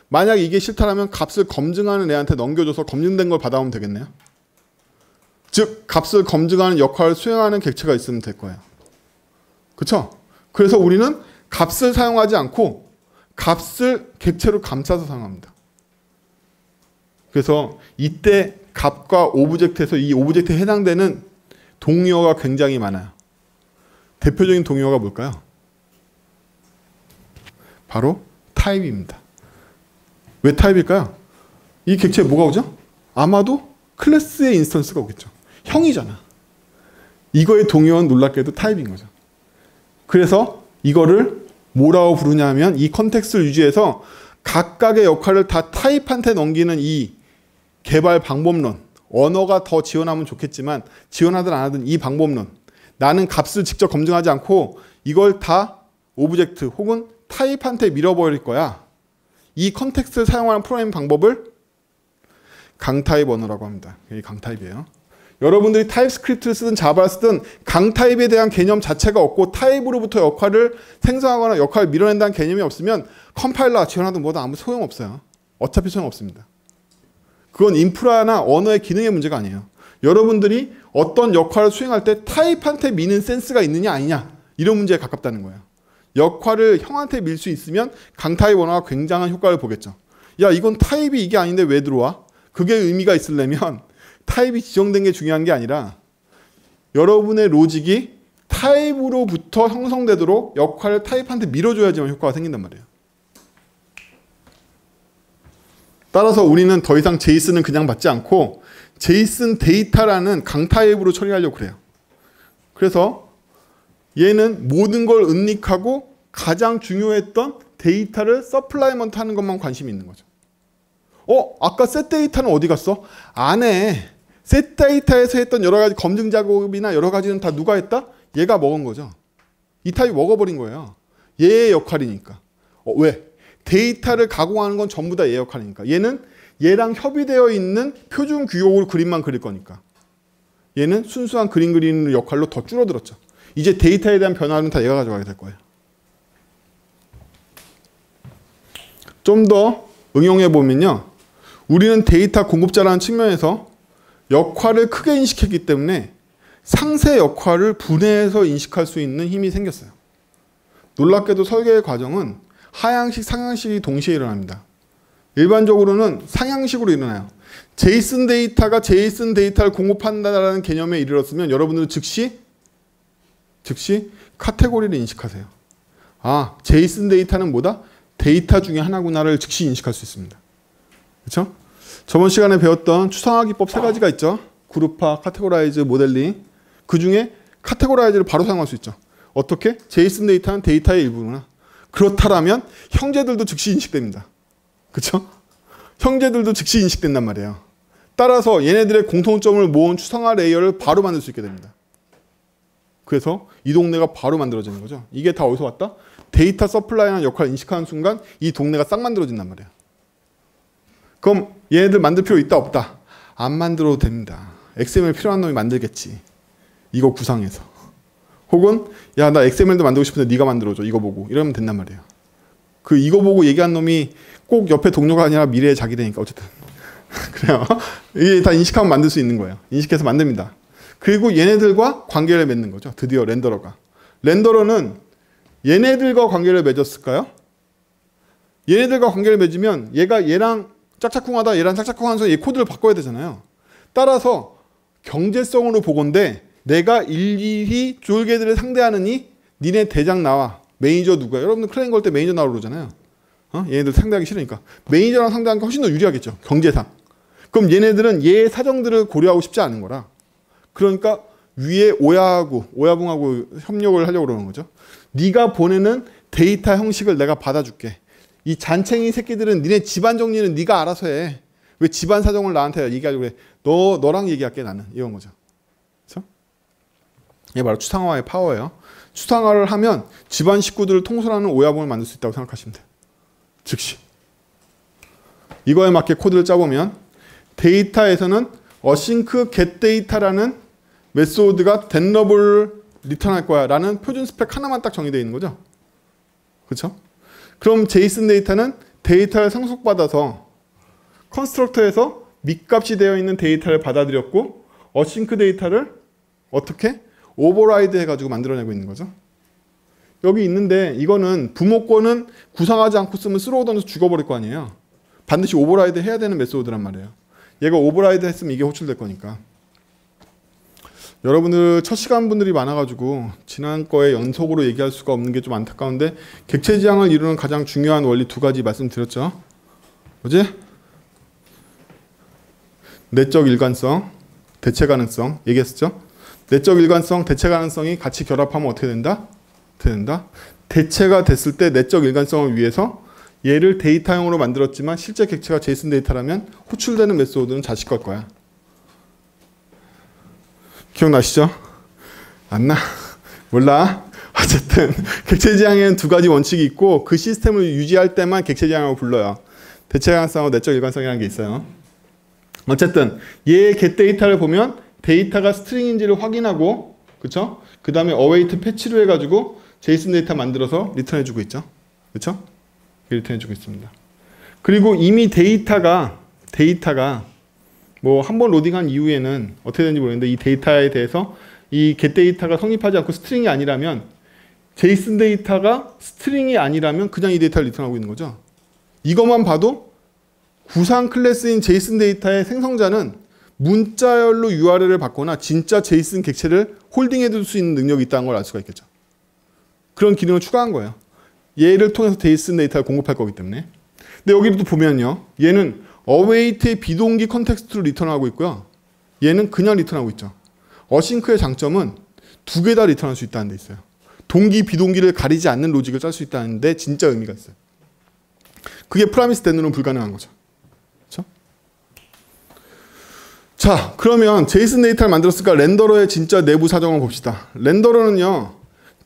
만약 이게 싫다라면 값을 검증하는 애한테 넘겨줘서 검증된 걸 받아오면 되겠네요. 즉 값을 검증하는 역할을 수행하는 객체가 있으면 될 거예요. 그렇죠? 그래서 우리는 값을 사용하지 않고 값을 객체로 감싸서 사용합니다. 그래서 이때 값과 오브젝트에서 이 오브젝트에 해당되는 동의어가 굉장히 많아요. 대표적인 동의어가 뭘까요? 바로 타입입니다. 왜 타입일까요? 이 객체에 뭐가 오죠? 아마도 클래스의 인스턴스가 오겠죠. 형이잖아. 이거의 동의어는 놀랍게도 타입인 거죠. 그래서 이거를 뭐라고 부르냐면 이 컨텍스트를 유지해서 각각의 역할을 다 타입한테 넘기는 이 개발 방법론, 언어가 더 지원하면 좋겠지만 지원하든 안 하든 이 방법론, 나는 값을 직접 검증하지 않고 이걸 다 오브젝트 혹은 타입한테 밀어버릴 거야. 이 컨텍스트를 사용하는 프로그래밍 방법을 강타입 언어라고 합니다. 이게 강타입이에요. 여러분들이 타입스크립트를 쓰든 자바를 쓰든 강타입에 대한 개념 자체가 없고 타입으로부터 역할을 생성하거나 역할을 밀어낸다는 개념이 없으면 컴파일러가 지원하든 뭐든 아무 소용없어요. 어차피 소용없습니다. 그건 인프라나 언어의 기능의 문제가 아니에요. 여러분들이 어떤 역할을 수행할 때 타입한테 미는 센스가 있느냐 아니냐 이런 문제에 가깝다는 거예요. 역할을 형한테 밀 수 있으면 강타입 언어가 굉장한 효과를 보겠죠. 야 이건 타입이 이게 아닌데 왜 들어와? 그게 의미가 있으려면 타입이 지정된 게 중요한 게 아니라 여러분의 로직이 타입으로부터 형성되도록 역할을 타입한테 밀어줘야지만 효과가 생긴단 말이에요. 따라서 우리는 더 이상 제이슨은 그냥 받지 않고 제이슨 데이터라는 강타입으로 처리하려고 그래요. 그래서 얘는 모든 걸 은닉하고 가장 중요했던 데이터를 서플라이먼트 하는 것만 관심이 있는 거죠. 아까 셋 데이터는 어디 갔어? 안에 셋 데이터에서 했던 여러 가지 검증 작업이나 여러 가지는 다 누가 했다? 얘가 먹은 거죠. 이 타입이 먹어버린 거예요. 얘의 역할이니까. 왜? 데이터를 가공하는 건 전부 다 얘 역할이니까. 얘는 얘랑 협의되어 있는 표준 규격으로 그림만 그릴 거니까. 얘는 순수한 그림 그리는 역할로 더 줄어들었죠. 이제 데이터에 대한 변화는 다 얘가 가져가게 될 거예요. 좀 더 응용해 보면요. 우리는 데이터 공급자라는 측면에서 역할을 크게 인식했기 때문에 상세 역할을 분해해서 인식할 수 있는 힘이 생겼어요. 놀랍게도 설계의 과정은 하향식, 상향식이 동시에 일어납니다. 일반적으로는 상향식으로 일어나요. 제이슨 데이터가 제이슨 데이터를 공급한다는 개념에 이르렀으면 여러분들은 즉시 카테고리를 인식하세요. 아, 제이슨 데이터는 뭐다? 데이터 중에 하나구나를 즉시 인식할 수 있습니다. 그렇죠? 저번 시간에 배웠던 추상화 기법 세 가지가 있죠. 그룹화, 카테고라이즈, 모델링. 그 중에 카테고라이즈를 바로 사용할 수 있죠. 어떻게? 제이슨 데이터는 데이터의 일부구나. 그렇다라면 형제들도 즉시 인식됩니다. 그렇죠? 형제들도 즉시 인식된단 말이에요. 따라서 얘네들의 공통점을 모은 추상화 레이어를 바로 만들 수 있게 됩니다. 그래서 이 동네가 바로 만들어지는 거죠. 이게 다 어디서 왔다? 데이터 서플라이라는 역할을 인식하는 순간 이 동네가 싹 만들어진단 말이에요. 그럼 얘네들 만들 필요 있다 없다? 안 만들어도 됩니다. XML 필요한 놈이 만들겠지. 이거 구상해서. 혹은 야 나 XML도 만들고 싶은데 네가 만들어줘. 이거 보고. 이러면 된단 말이에요. 그 이거 보고 얘기한 놈이 꼭 옆에 동료가 아니라 미래의 자기래니까 어쨌든. 그래요. 이게 다 인식하면 만들 수 있는 거예요. 인식해서 만듭니다. 그리고 얘네들과 관계를 맺는 거죠. 드디어 렌더러가. 렌더러는 얘네들과 관계를 맺었을까요? 얘네들과 관계를 맺으면 얘가 얘랑 짝짝꿍하다 얘랑 짝짝꿍하면서 얘 코드를 바꿔야 되잖아요. 따라서 경제성으로 보건대 내가 일일이 졸개들을 상대하느니 니네 대장 나와. 매니저 누구야? 여러분들 클레임 걸 때 매니저 나오고 그러잖아요. 얘네들 상대하기 싫으니까. 매니저랑 상대하는 게 훨씬 더 유리하겠죠. 경제상. 그럼 얘네들은 얘 사정들을 고려하고 싶지 않은 거라. 그러니까 위에 오야붕하고 협력을 하려고 그러는 거죠. 네가 보내는 데이터 형식을 내가 받아줄게. 이 잔챙이 새끼들은 니네 집안 정리는 네가 알아서 해. 왜 집안 사정을 나한테 얘기하려고 그래. 너랑 얘기할게 나는. 이런 거죠. 그렇죠? 이게 바로 추상화의 파워예요. 추상화를 하면 집안 식구들을 통솔하는 오야붕을 만들 수 있다고 생각하시면 돼요. 즉시. 이거에 맞게 코드를 짜보면 데이터에서는 async get data라는 메소드가 된러블을 리턴할 거야 라는 표준 스펙 하나만 딱 정의되어 있는 거죠. 그렇죠? 그럼 제이슨 데이터는 데이터를 상속받아서 컨스트럭터에서 밑값이 되어 있는 데이터를 받아들였고 async 데이터를 어떻게? 오버라이드 해가지고 만들어내고 있는 거죠. 여기 있는데 이거는 부모권은 구상하지 않고 쓰면 스로우 던져서 죽어버릴 거 아니에요. 반드시 오버라이드 해야 되는 메소드란 말이에요. 얘가 오버라이드 했으면 이게 호출될 거니까. 여러분들 첫 시간 분들이 많아가지고 지난 거에 연속으로 얘기할 수가 없는 게 좀 안타까운데 객체지향을 이루는 가장 중요한 원리 두 가지 말씀드렸죠. 뭐지? 내적 일관성, 대체 가능성 얘기했었죠. 내적 일관성, 대체 가능성이 같이 결합하면 어떻게 된다? 대체가 됐을 때 내적 일관성을 위해서 얘를 데이터형으로 만들었지만 실제 객체가 제이슨 데이터라면 호출되는 메소드는 자식 걸 거야. 기억나시죠? 안 나? 몰라? 어쨌든 객체지향에는 두 가지 원칙이 있고 그 시스템을 유지할 때만 객체지향이라고 불러요. 대체 가능성하고 내적 일관성이라는 게 있어요. 어쨌든 얘 get 데이터를 보면 데이터가 스트링인지를 확인하고 그쵸? 그 다음에 await 패치로 해가지고 제이슨 데이터 만들어서 리턴해주고 있죠. 그쵸? 리턴해주고 있습니다. 그리고 이미 데이터가 뭐 한 번 로딩한 이후에는 어떻게 되는지 모르겠는데 이 데이터에 대해서 이 get 데이터가 성립하지 않고 스트링이 아니라면 제이슨 데이터가 스트링이 아니라면 그냥 이 데이터를 리턴하고 있는 거죠. 이것만 봐도 구상 클래스인 제이슨 데이터의 생성자는 문자열로 URL을 받거나 진짜 제이슨 객체를 홀딩해둘 수 있는 능력이 있다는 걸 알 수가 있겠죠. 그런 기능을 추가한 거예요. 얘를 통해서 제이슨 데이터를 공급할 거기 때문에. 근데 여기도 보면요. 얘는 await의 비동기 컨텍스트로 리턴하고 있고요. 얘는 그냥 리턴하고 있죠. 어싱크의 장점은 두 개 다 리턴할 수 있다는 데 있어요. 동기, 비동기를 가리지 않는 로직을 짤 수 있다는 데 진짜 의미가 있어요. 그게 프라미스 댄으로는 불가능한 거죠. 그렇죠? 자, 그러면 제이슨 데이터를 만들었으니까 렌더러의 진짜 내부 사정을 봅시다. 렌더러는요.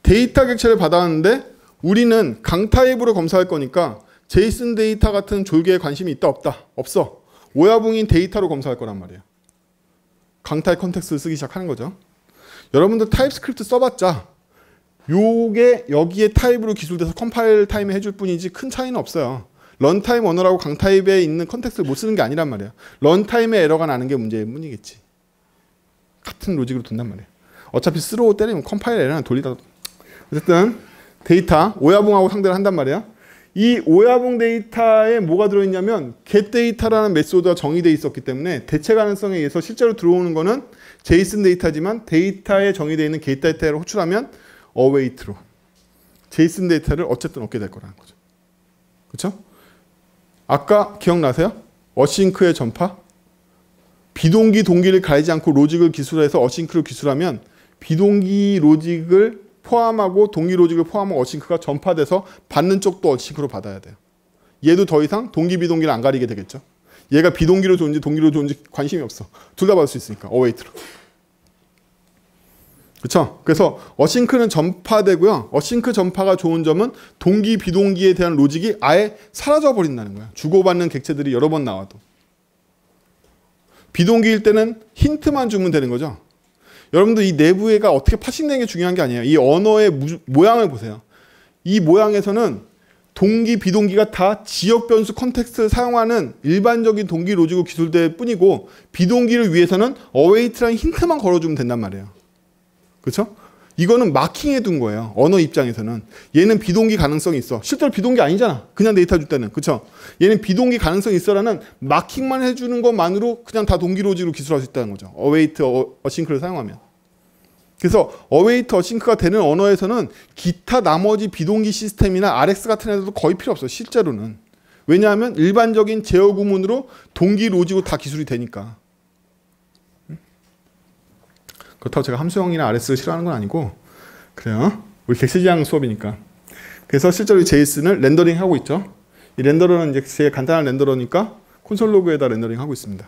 데이터 객체를 받았는데 우리는 강 타입으로 검사할 거니까 제이슨 데이터 같은 졸개에 관심이 있다 없다? 없어. 오야붕인 데이터로 검사할 거란 말이에요. 강 타입 컨텍스트를 쓰기 시작하는 거죠. 여러분들 타입스크립트 써봤자 요게 여기에 타입으로 기술돼서 컴파일 타임에 해줄 뿐이지 큰 차이는 없어요. 런타임 언어라고 강 타입에 있는 컨텍스트를 못 쓰는 게 아니란 말이에요. 런타임에 에러가 나는 게 문제일 뿐이겠지. 같은 로직으로 둔단 말이에요. 어차피 스로우 때리면 컴파일 에러는 돌리다. 어쨌든 데이터 오야붕하고 상대를 한단 말이에요. 이 오야붕 데이터에 뭐가 들어있냐면 get 데이터라는 메소드가 정의되어 있었기 때문에 대체 가능성에 의해서 실제로 들어오는 거는 제이슨 데이터지만 데이터에 정의되어 있는 get 데이터를 호출하면 await로 제이슨 데이터를 어쨌든 얻게 될 거라는 거죠. 그렇죠? 아까 기억나세요? 어싱크의 전파? 비동기 동기를 가리지 않고 로직을 기술해서 어싱크를 기술하면 비동기 로직을 포함하고 동기 로직을 포함한 어싱크가 전파돼서 받는 쪽도 어싱크로 받아야 돼요. 얘도 더 이상 동기 비동기를 안 가리게 되겠죠. 얘가 비동기로 좋은지 동기로 좋은지 관심이 없어. 둘 다 받을 수 있으니까 await로. 그렇죠? 그래서 어싱크는 전파되고요. 어싱크 전파가 좋은 점은 동기 비동기에 대한 로직이 아예 사라져 버린다는 거예요. 주고받는 객체들이 여러 번 나와도. 비동기일 때는 힌트만 주면 되는 거죠. 여러분들 이 내부에가 어떻게 파싱되는 게 중요한 게 아니에요. 이 언어의 모양을 보세요. 이 모양에서는 동기, 비동기가 다 지역 변수 컨텍스트를 사용하는 일반적인 동기 로직으로 기술될 뿐이고 비동기를 위해서는 await라는 힌트만 걸어주면 된단 말이에요. 그렇죠? 이거는 마킹해 둔 거예요. 언어 입장에서는. 얘는 비동기 가능성이 있어. 실제로 비동기 아니잖아. 그냥 데이터 줄 때는. 그렇죠? 얘는 비동기 가능성이 있어라는 마킹만 해주는 것만으로 그냥 다 동기 로직으로 기술할 수 있다는 거죠. await, async를 사용하면. 그래서 어웨이트 어싱크가 되는 언어에서는 기타 나머지 비동기 시스템이나 RX 같은 애들도 거의 필요 없어요. 실제로는. 왜냐하면 일반적인 제어 구문으로 동기 로직으로 다 기술이 되니까. 그렇다고 제가 함수형이나 RS를 싫어하는 건 아니고 그래요. 우리 객체지향 수업이니까. 그래서 실제로 이 제이슨을 렌더링 하고 있죠. 이 렌더러는 이제 제일 간단한 렌더러니까 콘솔 로그에다 렌더링 하고 있습니다.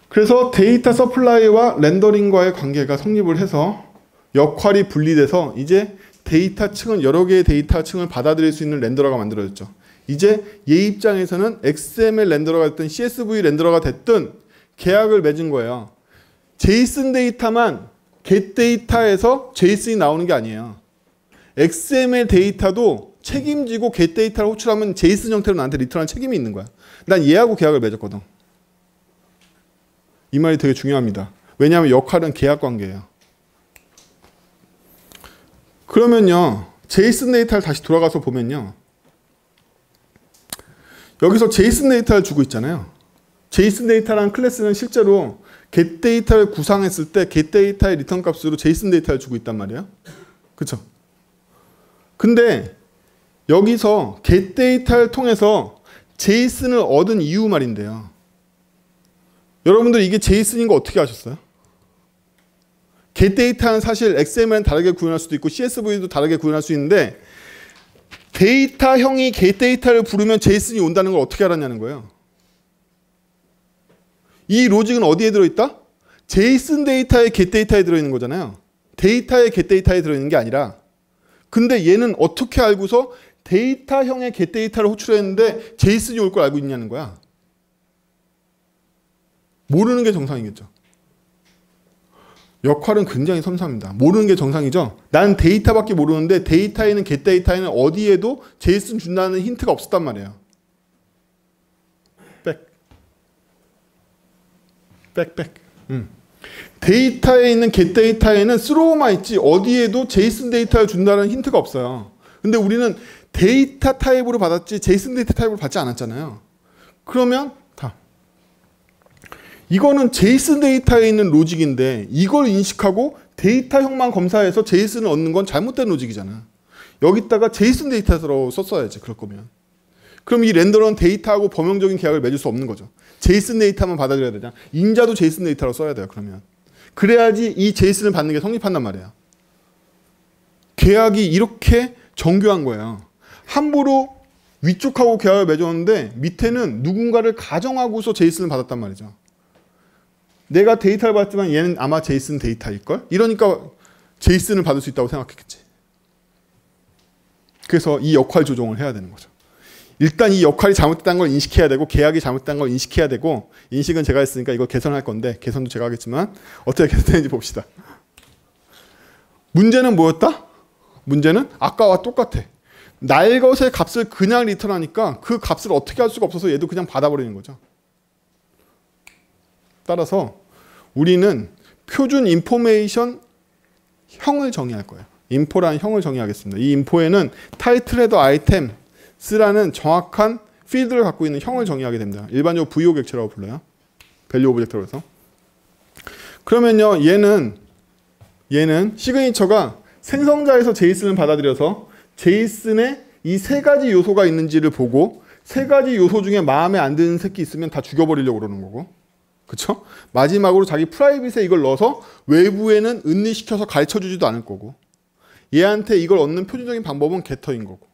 그래서 데이터 서플라이와 렌더링과의 관계가 성립을 해서 역할이 분리돼서 이제 데이터 층은 여러 개의 데이터 층을 받아들일 수 있는 렌더러가 만들어졌죠. 이제 얘 입장에서는 XML 렌더러가 됐든 CSV 렌더러가 됐든 계약을 맺은 거예요. 제이슨 데이터만 get 데이터에서 제이슨이 나오는 게 아니에요. XML 데이터도 책임지고 get 데이터를 호출하면 제이슨 형태로 나한테 리턴할 책임이 있는 거야. 난 얘하고 계약을 맺었거든. 이 말이 되게 중요합니다. 왜냐하면 역할은 계약 관계예요. 그러면요. 제이슨 데이터를 다시 돌아가서 보면요. 여기서 제이슨 데이터를 주고 있잖아요. 제이슨 데이터라는 클래스는 실제로 get 데이터를 구상했을 때 get 데이터의 리턴 값으로 제이슨 데이터를 주고 있단 말이에요. 그렇죠? 근데 여기서 get 데이터를 통해서 제이슨을 얻은 이유 말인데요. 여러분들 이게 제이슨인 거 어떻게 아셨어요? get 데이터는 사실 XML은 다르게 구현할 수도 있고 CSV도 다르게 구현할 수 있는데 데이터형이 get 데이터를 부르면 제이슨이 온다는 걸 어떻게 알았냐는 거예요. 이 로직은 어디에 들어있다? 제이슨 데이터의 get 데이터에 들어있는 거잖아요. 데이터의 get 데이터에 들어있는 게 아니라 근데 얘는 어떻게 알고서 데이터형의 get 데이터를 호출했는데 제이슨이 올 걸 알고 있냐는 거야. 모르는 게 정상이겠죠. 역할은 굉장히 섬세합니다. 모르는 게 정상이죠. 나는 데이터밖에 모르는데 데이터에는 get 데이터에는 어디에도 제이슨 준다는 힌트가 없었단 말이에요. 백. 데이터에 있는 get 데이터에는 스로우만 있지 어디에도 제이슨 데이터를 준다는 힌트가 없어요. 근데 우리는 데이터 타입으로 받았지 제이슨 데이터 타입으로 받지 않았잖아요. 그러면 이거는 제이슨 데이터에 있는 로직인데 이걸 인식하고 데이터형만 검사해서 제이슨을 얻는 건 잘못된 로직이잖아. 여기다가 제이슨 데이터로 썼어야지 그럴 거면. 그럼 이 렌더러는 데이터하고 범용적인 계약을 맺을 수 없는 거죠. 제이슨 데이터만 받아들여야 되잖아. 인자도 제이슨 데이터로 써야 돼요. 그러면. 그래야지 이 제이슨을 받는 게 성립한단 말이에요. 계약이 이렇게 정교한 거예요. 함부로 위쪽하고 계약을 맺었는데 밑에는 누군가를 가정하고서 제이슨을 받았단 말이죠. 내가 데이터를 받지만 얘는 아마 제이슨 데이터일걸? 이러니까 제이슨을 받을 수 있다고 생각했겠지. 그래서 이 역할 조정을 해야 되는 거죠. 일단 이 역할이 잘못됐다는 걸 인식해야 되고 계약이 잘못됐다는 걸 인식해야 되고 인식은 제가 했으니까 이거 개선할 건데 개선도 제가 하겠지만 어떻게 개선되는지 봅시다. 문제는 뭐였다? 문제는 아까와 똑같아. 날 것의 값을 그냥 리턴하니까 그 값을 어떻게 할 수가 없어서 얘도 그냥 받아버리는 거죠. 따라서 우리는 표준 인포메이션 형을 정의할 거예요. 인포라는 형을 정의하겠습니다. 이 인포에는 타이틀 헤더 아이템스라는 정확한 필드를 갖고 있는 형을 정의하게 됩니다. 일반적으로 VO 객체라고 불러요. 밸류 오브젝트라고 해서. 그러면요, 얘는 시그니처가 생성자에서 제이슨을 받아들여서 제이슨에 이 세 가지 요소가 있는지를 보고 세 가지 요소 중에 마음에 안 드는 새끼 있으면 다 죽여버리려고 그러는 거고. 그쵸? 마지막으로 자기 프라이빗에 이걸 넣어서 외부에는 은리시켜서 가르쳐주지도 않을 거고 얘한테 이걸 얻는 표준적인 방법은 게터인 거고.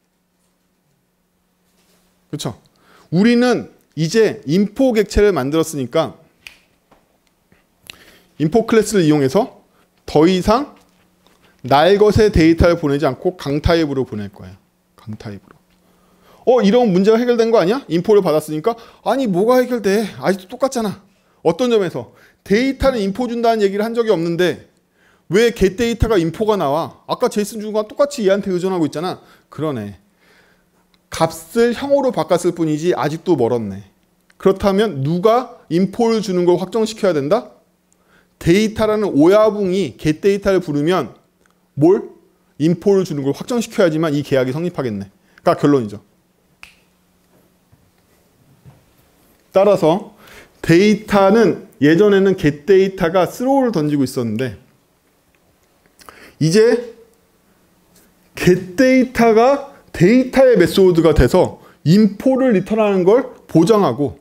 그쵸? 우리는 이제 인포 객체를 만들었으니까 인포 클래스를 이용해서 더 이상 날 것의 데이터를 보내지 않고 강타입으로 보낼 거예요. 강타입으로. 이런 문제가 해결된 거 아니야? 인포를 받았으니까. 아니 뭐가 해결돼? 아직도 똑같잖아. 어떤 점에서 데이터는 인포 준다는 얘기를 한 적이 없는데 왜 get 데이터가 인포가 나와? 아까 제이슨 준 거랑 똑같이 얘한테 의존하고 있잖아. 그러네. gat을 형으로 바꿨을 뿐이지 아직도 멀었네. 그렇다면 누가 인포를 주는 걸 확정시켜야 된다? 데이터라는 오야붕이 get 데이터를 부르면 뭘? 인포를 주는 걸 확정시켜야지만 이 계약이 성립하겠네. 가 결론이죠. 따라서 데이터는 예전에는 get 데이터가 스로우를 던지고 있었는데 이제 getData가 데이터의 메소드가 돼서 인포를 리턴하는 걸 보장하고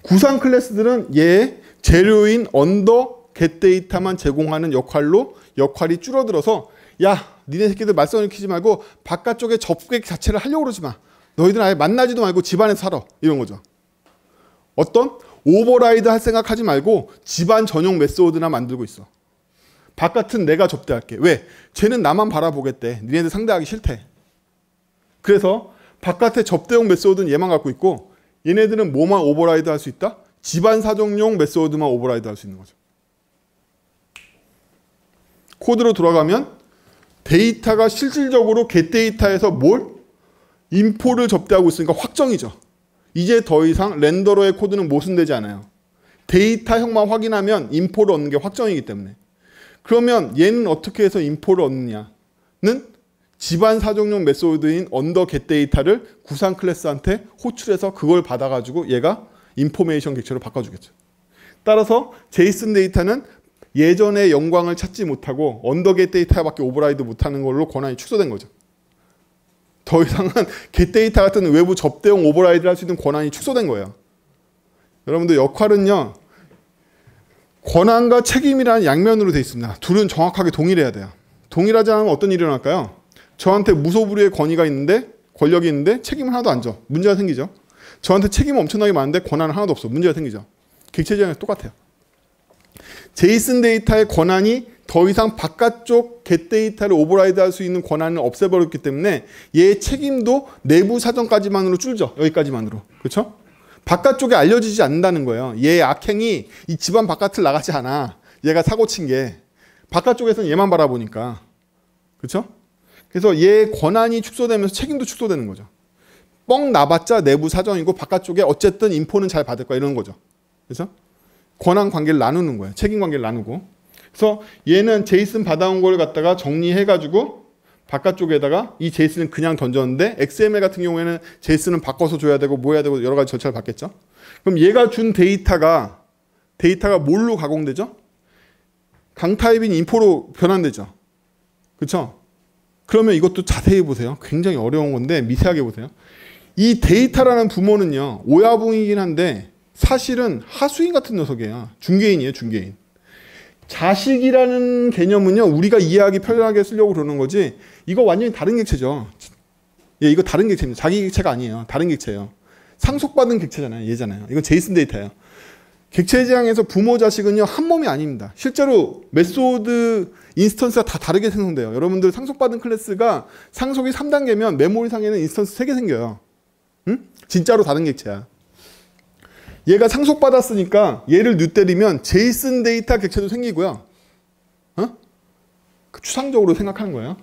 구상 클래스들은 얘의 재료인 언더 getData만 제공하는 역할이 줄어들어서 야 니네 새끼들 말썽을 키지 말고 바깥쪽에 접객 자체를 하려고 그러지 마. 너희들은 아예 만나지도 말고 집안에서 살아. 이런 거죠. 어떤 오버라이드 할 생각하지 말고 집안 전용 메소드나 만들고 있어. 바깥은 내가 접대할게. 왜? 쟤는 나만 바라보겠대. 니네들 상대하기 싫대. 그래서 바깥에 접대용 메소드는 얘만 갖고 있고 얘네들은 뭐만 오버라이드 할 수 있다? 집안 사정용 메소드만 오버라이드 할 수 있는 거죠. 코드로 돌아가면 데이터가 실질적으로 getData에서 뭘? 인포를 접대하고 있으니까 확정이죠. 이제 더 이상 렌더러의 코드는 모순되지 않아요. 데이터형만 확인하면 인포를 얻는 게 확정이기 때문에. 그러면 얘는 어떻게 해서 인포를 얻느냐는 집안 사정용 메소드인 언더 getData를 구상 클래스한테 호출해서 그걸 받아가지고 얘가 인포메이션 객체로 바꿔주겠죠. 따라서 제이슨 데이터는 예전의 영광을 찾지 못하고 언더 getData밖에 오버라이드 못하는 걸로 권한이 축소된 거죠. 더 이상은 getData 같은 외부 접대용 오버라이드를 할 수 있는 권한이 축소된 거예요. 여러분들 역할은요. 권한과 책임이라는 양면으로 되어 있습니다. 둘은 정확하게 동일해야 돼요. 동일하지 않으면 어떤 일이 일어날까요? 저한테 무소불위의 권위가 있는데 권력이 있는데 책임을 하나도 안 져. 문제가 생기죠. 저한테 책임이 엄청나게 많은데 권한은 하나도 없어. 문제가 생기죠. 객체지향에서 똑같아요. 제이슨 데이터의 권한이 더 이상 바깥쪽 getData를 오버라이드 할 수 있는 권한을 없애버렸기 때문에 얘의 책임도 내부 사정까지만으로 줄죠. 여기까지만으로. 그렇죠? 바깥쪽에 알려지지 않는다는 거예요. 얘의 악행이 이 집안 바깥을 나가지 않아. 얘가 사고 친 게. 바깥쪽에서는 얘만 바라보니까. 그렇죠? 그래서 얘의 권한이 축소되면서 책임도 축소되는 거죠. 뻥 나봤자 내부 사정이고 바깥쪽에 어쨌든 인포는 잘 받을 거야. 이런 거죠. 그래서 권한 관계를 나누는 거예요. 책임 관계를 나누고. 그래서 얘는 제이슨 받아온 걸 갖다가 정리해가지고 바깥쪽에다가 이 제이슨은 그냥 던졌는데 XML 같은 경우에는 제이슨은 바꿔서 줘야 되고 뭐 해야 되고 여러 가지 절차를 받겠죠. 그럼 얘가 준 데이터가 뭘로 가공되죠? 강타입인 인포로 변환되죠. 그렇죠? 그러면 이것도 자세히 보세요. 굉장히 어려운 건데 미세하게 보세요. 이 데이터라는 부모는요. 오야붕이긴 한데 사실은 하수인 같은 녀석이에요. 중개인이에요. 중개인. 자식이라는 개념은요. 우리가 이해하기 편하게 쓰려고 그러는 거지 이거 완전히 다른 객체죠. 예, 이거 다른 객체입니다. 자기 객체가 아니에요. 다른 객체예요. 상속받은 객체잖아요. 얘잖아요. 이건 제이슨 데이터예요. 객체지향에서 부모 자식은요. 한 몸이 아닙니다. 실제로 메소드 인스턴스가 다 다르게 생성돼요. 여러분들 상속받은 클래스가 상속이 3단계면 메모리상에는 인스턴스 3개 생겨요. 응? 진짜로 다른 객체야. 얘가 상속받았으니까 얘를 뉴때리면 제이슨 데이터 객체도 생기고요. 추상적으로 생각하는 거예요.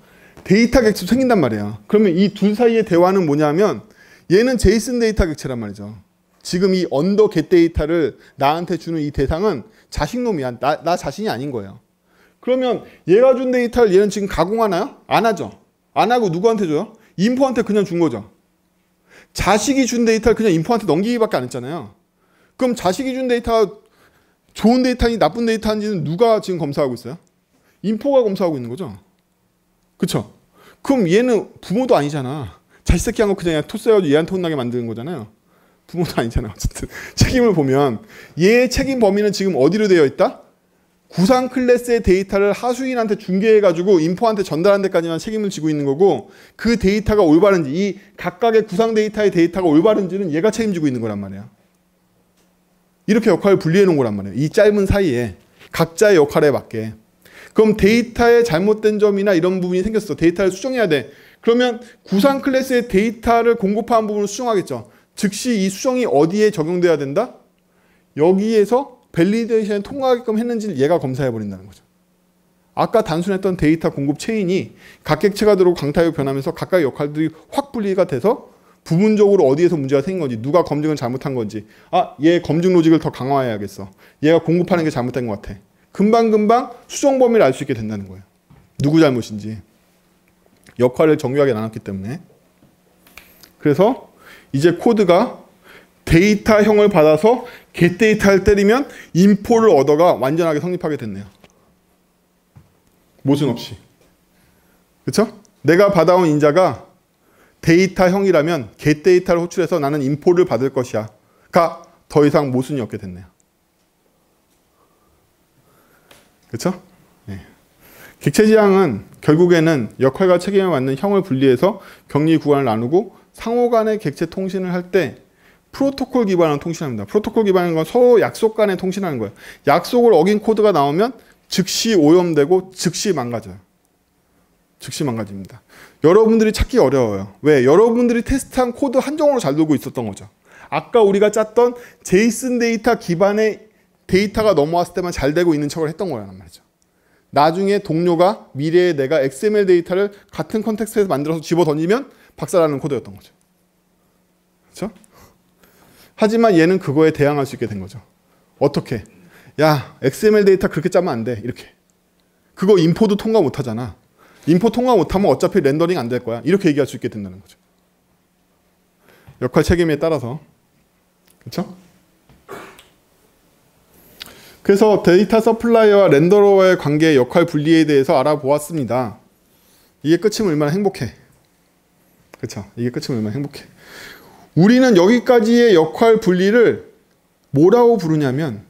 데이터 객체도 생긴단 말이에요. 그러면 이 둘 사이의 대화는 뭐냐면 얘는 제이슨 데이터 객체란 말이죠. 지금 이 언더 getData를 나한테 주는 이 대상은 자식놈이야. 나 자신이 아닌 거예요. 그러면 얘가 준 데이터를 얘는 지금 가공하나요? 안 하죠. 안 하고 누구한테 줘요? 인포한테 그냥 준 거죠. 자식이 준 데이터를 그냥 인포한테 넘기기밖에 안 했잖아요. 그럼 자식이 준 데이터가 좋은 데이터인지 나쁜 데이터인지는 누가 지금 검사하고 있어요? 인포가 검사하고 있는 거죠. 그쵸? 그럼 얘는 부모도 아니잖아. 자식 새끼 한 거 그냥 토스해가지고 얘한테 혼나게 만드는 거잖아요. 부모도 아니잖아. 어쨌든 책임을 보면 얘의 책임 범위는 지금 어디로 되어 있다? 구상 클래스의 데이터를 하수인한테 중개해가지고 인포한테 전달한 데까지만 책임을 지고 있는 거고 그 데이터가 올바른지 이 각각의 구상 데이터의 데이터가 올바른지는 얘가 책임지고 있는 거란 말이에요. 이렇게 역할을 분리해 놓은 거란 말이에요. 이 짧은 사이에 각자의 역할에 맞게. 그럼 데이터에 잘못된 점이나 이런 부분이 생겼어. 데이터를 수정해야 돼. 그러면 구상 클래스의 데이터를 공급한 부분을 수정하겠죠. 즉시 이 수정이 어디에 적용돼야 된다? 여기에서 밸리데이션에 통과하게끔 했는지를 얘가 검사해 버린다는 거죠. 아까 단순했던 데이터 공급 체인이 각 객체가 들어오고 강타입이 변하면서 각각의 역할들이 확 분리가 돼서 부분적으로 어디에서 문제가 생긴 건지 누가 검증을 잘못한 건지 얘 검증 로직을 더 강화해야겠어. 얘가 공급하는 게 잘못된 것 같아. 금방금방 수정 범위를 알 수 있게 된다는 거예요. 누구 잘못인지. 역할을 정교하게 나눴기 때문에. 그래서 이제 코드가 데이터형을 받아서 getData를 때리면 인포를 얻어가 완전하게 성립하게 됐네요. 모순 없이. 그쵸? 내가 받아온 인자가 데이터형이라면 get 데이터를 호출해서 나는 인포를 받을 것이야. 가 더 이상 모순이 없게 됐네요. 그쵸? 네. 객체지향은 결국에는 역할과 책임에 맞는 형을 분리해서 격리 구간을 나누고 상호 간의 객체 통신을 할 때 프로토콜 기반으로 통신합니다. 프로토콜 기반인 건 서로 약속 간에 통신하는 거예요. 약속을 어긴 코드가 나오면 즉시 오염되고 즉시 망가져요. 즉시 망가집니다. 여러분들이 찾기 어려워요. 왜? 여러분들이 테스트한 코드 한정으로 잘 돌고 있었던 거죠. 아까 우리가 짰던 제이슨 데이터 기반의 데이터가 넘어왔을 때만 잘 되고 있는 척을 했던 거란 말이죠. 나중에 동료가 미래에 내가 XML 데이터를 같은 컨텍스트에서 만들어서 집어 던지면 박살나는 코드였던 거죠. 그렇죠? 하지만 얘는 그거에 대항할 수 있게 된 거죠. 어떻게? 야, XML 데이터 그렇게 짜면 안 돼. 이렇게. 그거 인포도 통과 못 하잖아. 인포 통과 못하면 어차피 렌더링 안 될 거야. 이렇게 얘기할 수 있게 된다는 거죠. 역할 책임에 따라서. 그렇죠? 그래서 데이터 서플라이어와 렌더러와의 관계의 역할 분리에 대해서 알아보았습니다. 이게 끝이면 얼마나 행복해. 그렇죠? 이게 끝이면 얼마나 행복해. 우리는 여기까지의 역할 분리를 뭐라고 부르냐면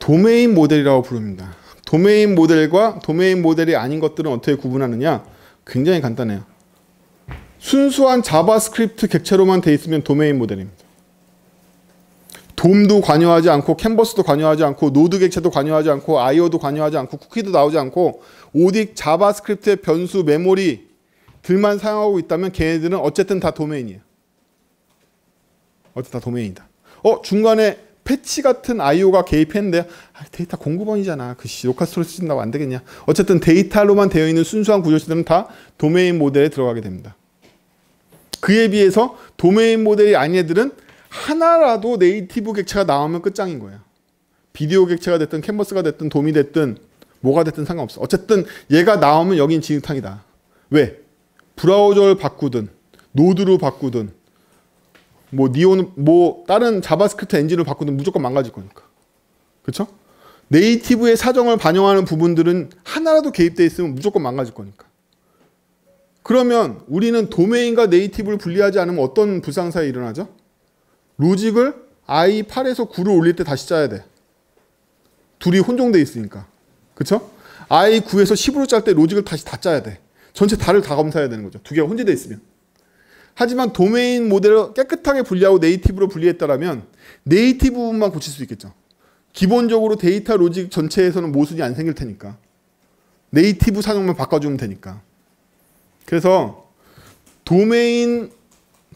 도메인 모델이라고 부릅니다. 도메인 모델과 도메인 모델이 아닌 것들은 어떻게 구분하느냐? 굉장히 간단해요. 순수한 자바스크립트 객체로만 돼 있으면 도메인 모델입니다. 돔도 관여하지 않고 캔버스도 관여하지 않고 노드 객체도 관여하지 않고 IO도 관여하지 않고 쿠키도 나오지 않고 오직 자바스크립트의 변수 메모리들만 사용하고 있다면 걔네들은 어쨌든 다 도메인이에요. 어쨌든 다 도메인이다. 중간에 패치 같은 IO가 개입했는데 데이터 공구번이잖아. 그 로컬 스토리지 쓴다고 안 되겠냐. 어쨌든 데이터로만 되어 있는 순수한 구조체들은 다 도메인 모델에 들어가게 됩니다. 그에 비해서 도메인 모델이 아닌 애들은 하나라도 네이티브 객체가 나오면 끝장인 거예요. 비디오 객체가 됐든 캔버스가 됐든 돔이 됐든 뭐가 됐든 상관없어. 어쨌든 얘가 나오면 여긴 진흙탕이다. 왜? 브라우저를 바꾸든 노드로 바꾸든 다른 자바스크립트 엔진을 바꾸든 무조건 망가질 거니까. 그렇죠? 네이티브의 사정을 반영하는 부분들은 하나라도 개입되어 있으면 무조건 망가질 거니까. 그러면 우리는 도메인과 네이티브를 분리하지 않으면 어떤 불상사에 일어나죠? 로직을 i8에서 9를 올릴 때 다시 짜야 돼. 둘이 혼종돼 있으니까. 그쵸? i9에서 10으로 짤 때 로직을 다시 다 짜야 돼. 전체 다를 다 검사해야 되는 거죠. 두 개가 혼재돼 있으면. 하지만 도메인 모델을 깨끗하게 분리하고 네이티브로 분리했다라면 네이티브 부분만 고칠 수 있겠죠. 기본적으로 데이터 로직 전체에서는 모순이 안 생길 테니까. 네이티브 사용만 바꿔주면 되니까. 그래서 도메인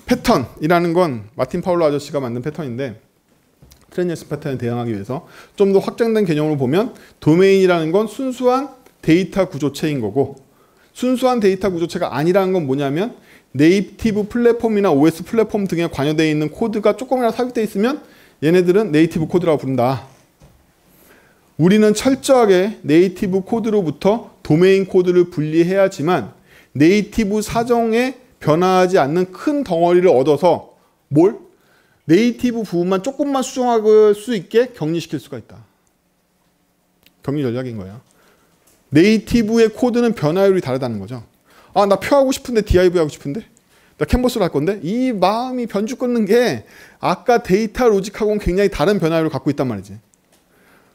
패턴이라는 건 마틴 파울로 아저씨가 만든 패턴인데 트랜지션 패턴에 대응하기 위해서 좀 더 확장된 개념으로 보면 도메인이라는 건 순수한 데이터 구조체인 거고 순수한 데이터 구조체가 아니라는 건 뭐냐면 네이티브 플랫폼이나 OS 플랫폼 등에 관여되어 있는 코드가 조금이라도 삽입되어 있으면 얘네들은 네이티브 코드라고 부른다. 우리는 철저하게 네이티브 코드로부터 도메인 코드를 분리해야지만 네이티브 사정에 변화하지 않는 큰 덩어리를 얻어서 네이티브 부분만 조금만 수정할 수 있게 격리시킬 수가 있다. 격리 전략인 거예요. 네이티브의 코드는 변화율이 다르다는 거죠. 나 표하고 싶은데 div 하고 싶은데 나 캔버스로 할 건데 이 마음이 변주 끊는 게 아까 데이터 로직하고는 굉장히 다른 변화율을 갖고 있단 말이지.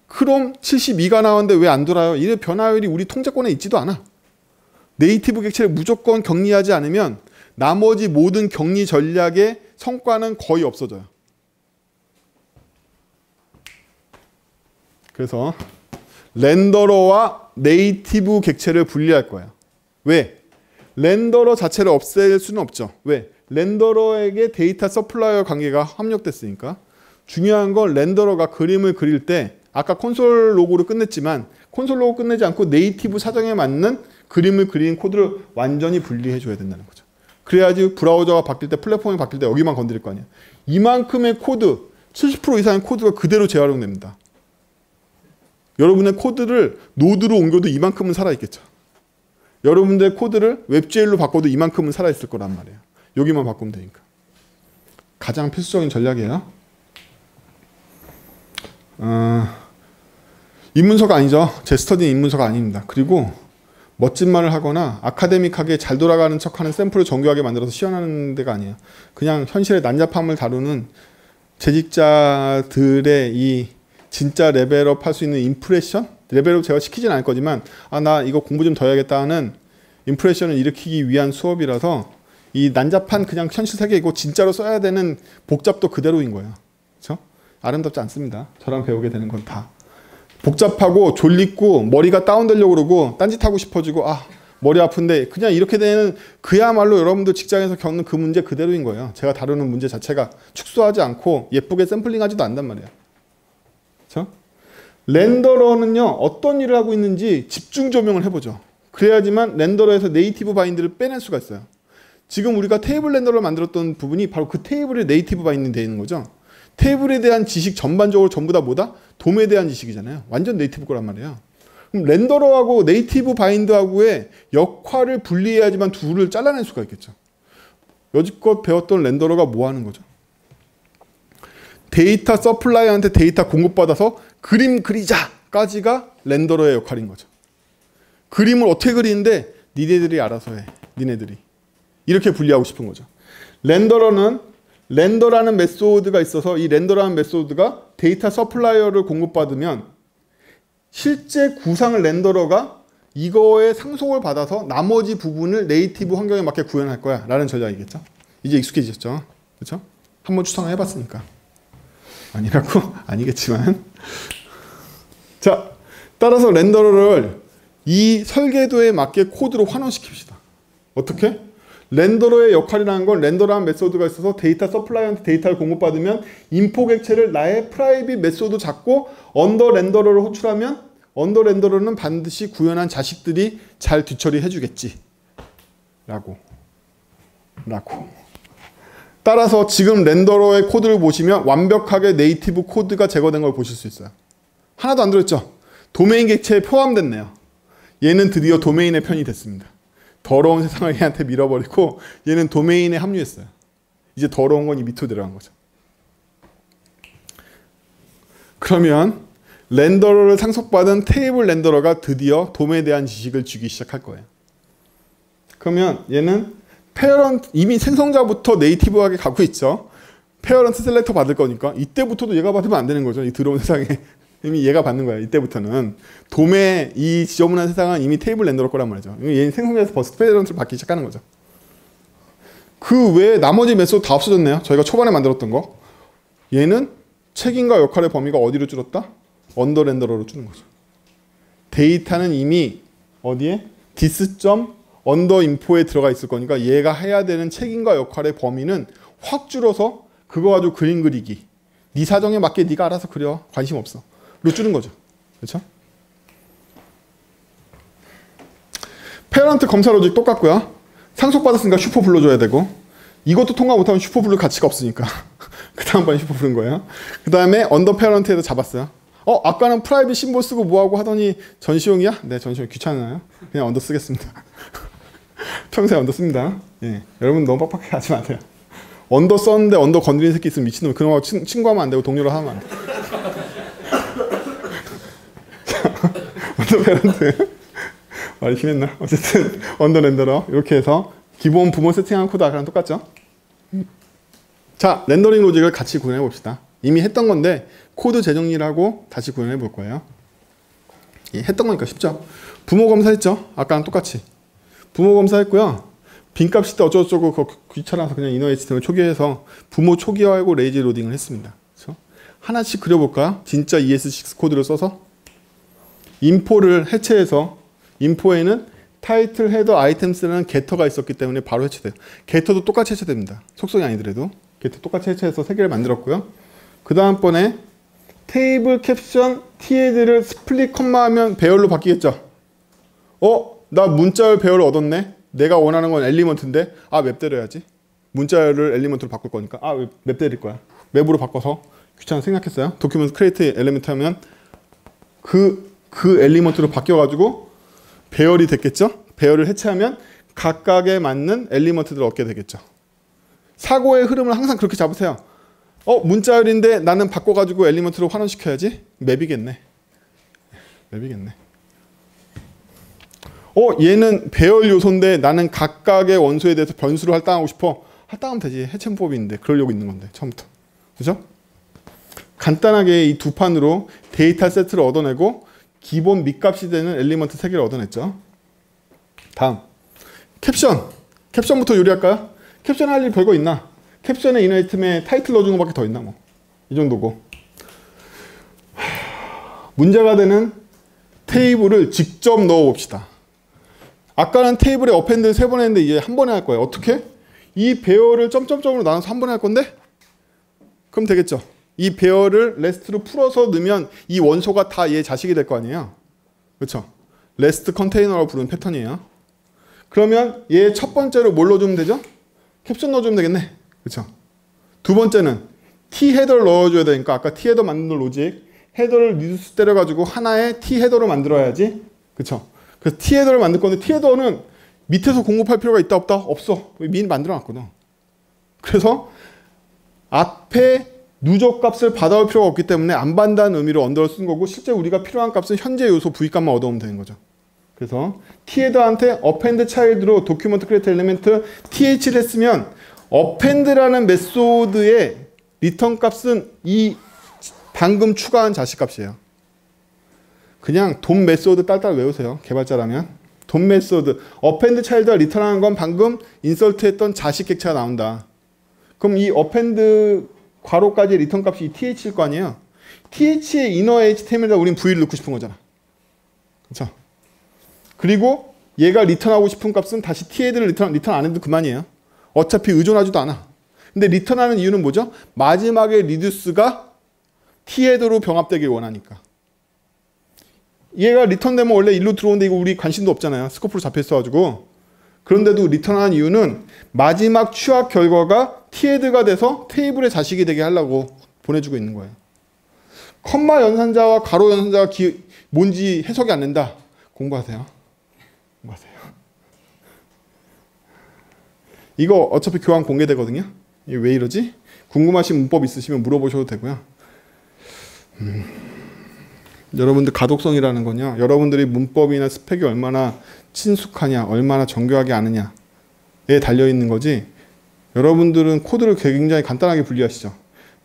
크롬 72가 나왔는데 왜 안 돌아요? 이 변화율이 우리 통제권에 있지도 않아. 네이티브 객체를 무조건 격리하지 않으면 나머지 모든 격리 전략의 성과는 거의 없어져요. 그래서 렌더러와 네이티브 객체를 분리할 거예요. 왜? 렌더러 자체를 없앨 수는 없죠. 왜? 렌더러에게 데이터 서플라이어 관계가 합력됐으니까. 중요한 건 렌더러가 그림을 그릴 때 아까 콘솔 로고로 끝냈지만 콘솔 로고 끝내지 않고 네이티브 사정에 맞는 그림을 그린 코드를 완전히 분리해 줘야 된다는 거죠. 그래야지 브라우저가 바뀔 때 플랫폼이 바뀔 때 여기만 건드릴 거 아니야. 이만큼의 코드 70% 이상의 코드가 그대로 재활용됩니다. 여러분의 코드를 노드로 옮겨도 이만큼은 살아있겠죠. 여러분들의 코드를 웹GL로 바꿔도 이만큼은 살아있을 거란 말이에요. 여기만 바꾸면 되니까. 가장 필수적인 전략이에요. 입문서가 아니죠. 제 스터디는 입문서가 아닙니다. 그리고 멋진 말을 하거나 아카데믹하게 잘 돌아가는 척하는 샘플을 정교하게 만들어서 시연하는 데가 아니에요. 그냥 현실의 난잡함을 다루는 재직자들의 이 진짜 레벨업 할 수 있는 임프레션? 레벨업 제가 시키진 않을 거지만 나 이거 공부 좀 더 해야겠다 하는 임프레션을 일으키기 위한 수업이라서 이 난잡한 그냥 현실 세계이고 진짜로 써야 되는 복잡도 그대로인 거예요. 그렇죠? 아름답지 않습니다. 저랑 배우게 되는 건 다. 복잡하고 졸리고 머리가 다운되려고 그러고 딴짓하고 싶어지고 머리 아픈데 그냥 이렇게 되는 그야말로 여러분들 직장에서 겪는 그 문제 그대로인 거예요. 제가 다루는 문제 자체가 축소하지 않고 예쁘게 샘플링하지도 않단 말이에요. 그렇죠? 렌더러는요 어떤 일을 하고 있는지 집중 조명을 해보죠. 그래야지만 렌더러에서 네이티브 바인드를 빼낼 수가 있어요. 지금 우리가 테이블 렌더러를 만들었던 부분이 바로 그 테이블에 네이티브 바인딩 되어 있는 거죠. 테이블에 대한 지식 전반적으로 전부 다 뭐다? 돔에 대한 지식이잖아요. 완전 네이티브 거란 말이에요. 그럼 렌더러하고 네이티브 바인드하고의 역할을 분리해야지만 둘을 잘라낼 수가 있겠죠. 여지껏 배웠던 렌더러가 뭐 하는 거죠? 데이터 서플라이한테 데이터 공급받아서 그림 그리자까지가 렌더러의 역할인 거죠. 그림을 어떻게 그리는데 니네들이 알아서 해. 니네들이. 이렇게 분리하고 싶은 거죠. 렌더러는 렌더라는 메소드가 있어서 이 렌더라는 메소드가 데이터 서플라이어를 공급받으면 실제 구상을 렌더러가 이거에 상속을 받아서 나머지 부분을 네이티브 환경에 맞게 구현할 거야 라는 전략이겠죠. 이제 익숙해지셨죠. 그렇죠? 한번 추상을 해봤으니까. 아니라고? 아니겠지만. 자, 따라서 렌더러를 이 설계도에 맞게 코드로 환원시킵시다. 어떻게? 렌더러의 역할이라는 건 렌더라는 메소드가 있어서 데이터 서플라이한테 데이터를 공급받으면 인포 객체를 나의 프라이빗 메소드 잡고 언더 렌더러를 호출하면 언더 렌더러는 반드시 구현한 자식들이 잘 뒤처리해 주겠지. 라고. 따라서 지금 렌더러의 코드를 보시면 완벽하게 네이티브 코드가 제거된 걸 보실 수 있어요. 하나도 안 들었죠? 도메인 객체에 포함됐네요. 얘는 드디어 도메인의 편이 됐습니다. 더러운 세상을 얘한테 밀어버리고 얘는 도메인에 합류했어요. 이제 더러운 건 이 밑으로 들어간 거죠. 그러면 렌더러를 상속받은 테이블 렌더러가 드디어 돔에 대한 지식을 주기 시작할 거예요. 그러면 얘는 페어런트, 이미 생성자부터 네이티브하게 가고 있죠. 페어런트 셀렉터 받을 거니까 이때부터도 얘가 받으면 안 되는 거죠. 이 더러운 세상에 이미 얘가 받는 거야. 이때부터는 돔의 이 지저분한 세상은 이미 테이블 렌더러 거란 말이죠. 얘는 생성자에서 벌써 페어런트를 받기 시작하는 거죠. 그 외에 나머지 메소드 다 없어졌네요. 저희가 초반에 만들었던 거. 얘는 책임과 역할의 범위가 어디로 줄었다? 언더 렌더러로 줄는 거죠. 데이터는 이미 어디에? 디스.점 언더 인포에 들어가 있을 거니까 얘가 해야 되는 책임과 역할의 범위는 확 줄어서 그거 가지고 그림 그리기. 네 사정에 맞게 네가 알아서 그려. 관심 없어. 로 줄은 거죠. 그렇죠? 페어런트 검사 로직 똑같고요. 상속받았으니까 슈퍼 불러줘야 되고 이것도 통과 못하면 슈퍼 부를 가치가 없으니까 그 다음번에 슈퍼 부른 거예요. 그 다음에 언더 페어런트에도 잡았어요. 아까는 프라이빗 심볼 쓰고 뭐하고 하더니 전시용이야? 네, 전시용 귀찮아요. 그냥 언더 쓰겠습니다. 평소에 언더 씁니다. 예, 여러분 너무 빡빡하게 하지 마세요. 언더 썼는데 언더 건드리는 새끼 있으면 미친놈. 그놈하고 친구하면 안 되고 동료로 하면 안 돼. 언더 페어런트 말이 심했나? 어쨌든 언더 렌더러 이렇게 해서 기본 부모 세팅한 코드 아까랑 똑같죠? 자, 렌더링 로직을 같이 구현해 봅시다. 이미 했던 건데 코드 재정리를 하고 다시 구현해 볼 거예요. 예, 했던 거니까 쉽죠? 부모 검사했죠? 아까랑 똑같이 부모 검사했고요. 빈값일 때 어쩌고저쩌고 그거 귀찮아서 그냥 이너 HTML 초기화해서 부모 초기화하고 레이지 로딩을 했습니다. 그렇죠? 하나씩 그려볼까요? 진짜 ES6 코드를 써서 인포를 해체해서 인포에는 타이틀, 헤더, 아이템스라는 게터가 있었기 때문에 바로 해체돼요. 게터도 똑같이 해체됩니다. 속성이 아니더라도 게터 똑같이 해체해서 3개를 만들었고요. 그 다음번에 테이블 캡션 TLD를 스플릿 컴마하면 배열로 바뀌겠죠. 나 문자열 배열을 얻었네. 내가 원하는 건 엘리먼트인데 맵 때려야지. 문자열을 엘리먼트로 바꿀 거니까 맵 때릴 거야. 맵으로 바꿔서 귀찮아 생각했어요. 도큐멘트 크리에이트 엘리먼트 하면 그 엘리먼트로 바뀌어가지고 배열이 됐겠죠. 배열을 해체하면 각각에 맞는 엘리먼트들을 얻게 되겠죠. 사고의 흐름을 항상 그렇게 잡으세요. 문자열인데 나는 바꿔가지고 엘리먼트로 환원시켜야지. 맵이겠네. 얘는 배열 요소인데 나는 각각의 원소에 대해서 변수를 할당하고 싶어. 할당하면 되지. 해체문법이 있는데 그러려고 있는 건데 처음부터. 그죠? 간단하게 이 두 판으로 데이터 세트를 얻어내고 기본 밑값이 되는 엘리먼트 3개를 얻어냈죠. 다음 캡션. 캡션부터 요리할까요? 캡션 할 일 별거 있나? 캡션에 이너이템에 타이틀 넣어주는 것밖에 더 있나 뭐. 이 정도고. 문제가 되는 테이블을 직접 넣어봅시다. 아까는 테이블에 어펜드 3번 했는데 이제 한 번에 할 거예요. 어떻게? 이 배열을 점점점으로 나눠서 한 번에 할 건데? 그럼 되겠죠. 이 배열을 레스트로 풀어서 넣으면 이 원소가 다 얘 자식이 될 거 아니에요. 그렇죠? 레스트 컨테이너라고 부르는 패턴이에요. 그러면 얘 첫 번째로 뭘 넣어주면 되죠? 캡션 넣어주면 되겠네. 그렇죠? 두 번째는 T 헤더를 넣어줘야 되니까 아까 T 헤더 만든 로직 헤더를 리듀스 때려가지고 하나의 T 헤더로 만들어야지. 그렇죠? 그래서 T 헤더를 만들 건데 T 헤더는 밑에서 공급할 필요가 있다 없다? 없어. 미리 만들어놨거든. 그래서 앞에 누적 값을 받아올 필요가 없기 때문에 안 받는다는 의미로 언더를 쓴 거고 실제 우리가 필요한 값은 현재 요소 V 값만 얻어오면 되는 거죠. 그래서 T헤더한테 append child로 document create element TH를 했으면 append라는 메소드의 리턴 값은 이 방금 추가한 자식 값이에요. 그냥 돈 메소드 딸딸 외우세요. 개발자라면. 돈 메소드. append child가 리턴하는 건 방금 인설트 했던 자식 객체가 나온다. 그럼 이 append 괄호까지 리턴 값이 th일 거 아니에요. th의 inner html에다 우린 v를 넣고 싶은 거잖아. 그렇죠? 그리고 얘가 리턴하고 싶은 값은 다시 t헤드를 리턴 안 해도 그만이에요. 어차피 의존하지도 않아. 근데 리턴하는 이유는 뭐죠? 마지막에 리듀스가 t헤드로 병합되길 원하니까. 얘가 리턴되면 원래 일로 들어오는데 이거 우리 관심도 없잖아요. 스코프로 잡혀 있어가지고. 그런데도 리턴하는 이유는 마지막 취합 결과가 t헤드가 돼서 테이블의 자식이 되게 하려고 보내주고 있는 거예요. 컴마 연산자와 가로 연산자가 뭔지 해석이 안 된다. 공부하세요. 공부하세요. 이거 어차피 교환 공개되거든요. 이게 왜 이러지? 궁금하신 문법 있으시면 물어보셔도 되고요. 여러분들 가독성이라는 건요. 여러분들이 문법이나 스펙이 얼마나 친숙하냐, 얼마나 정교하게 아느냐에 달려있는 거지. 여러분들은 코드를 굉장히 간단하게 분리하시죠.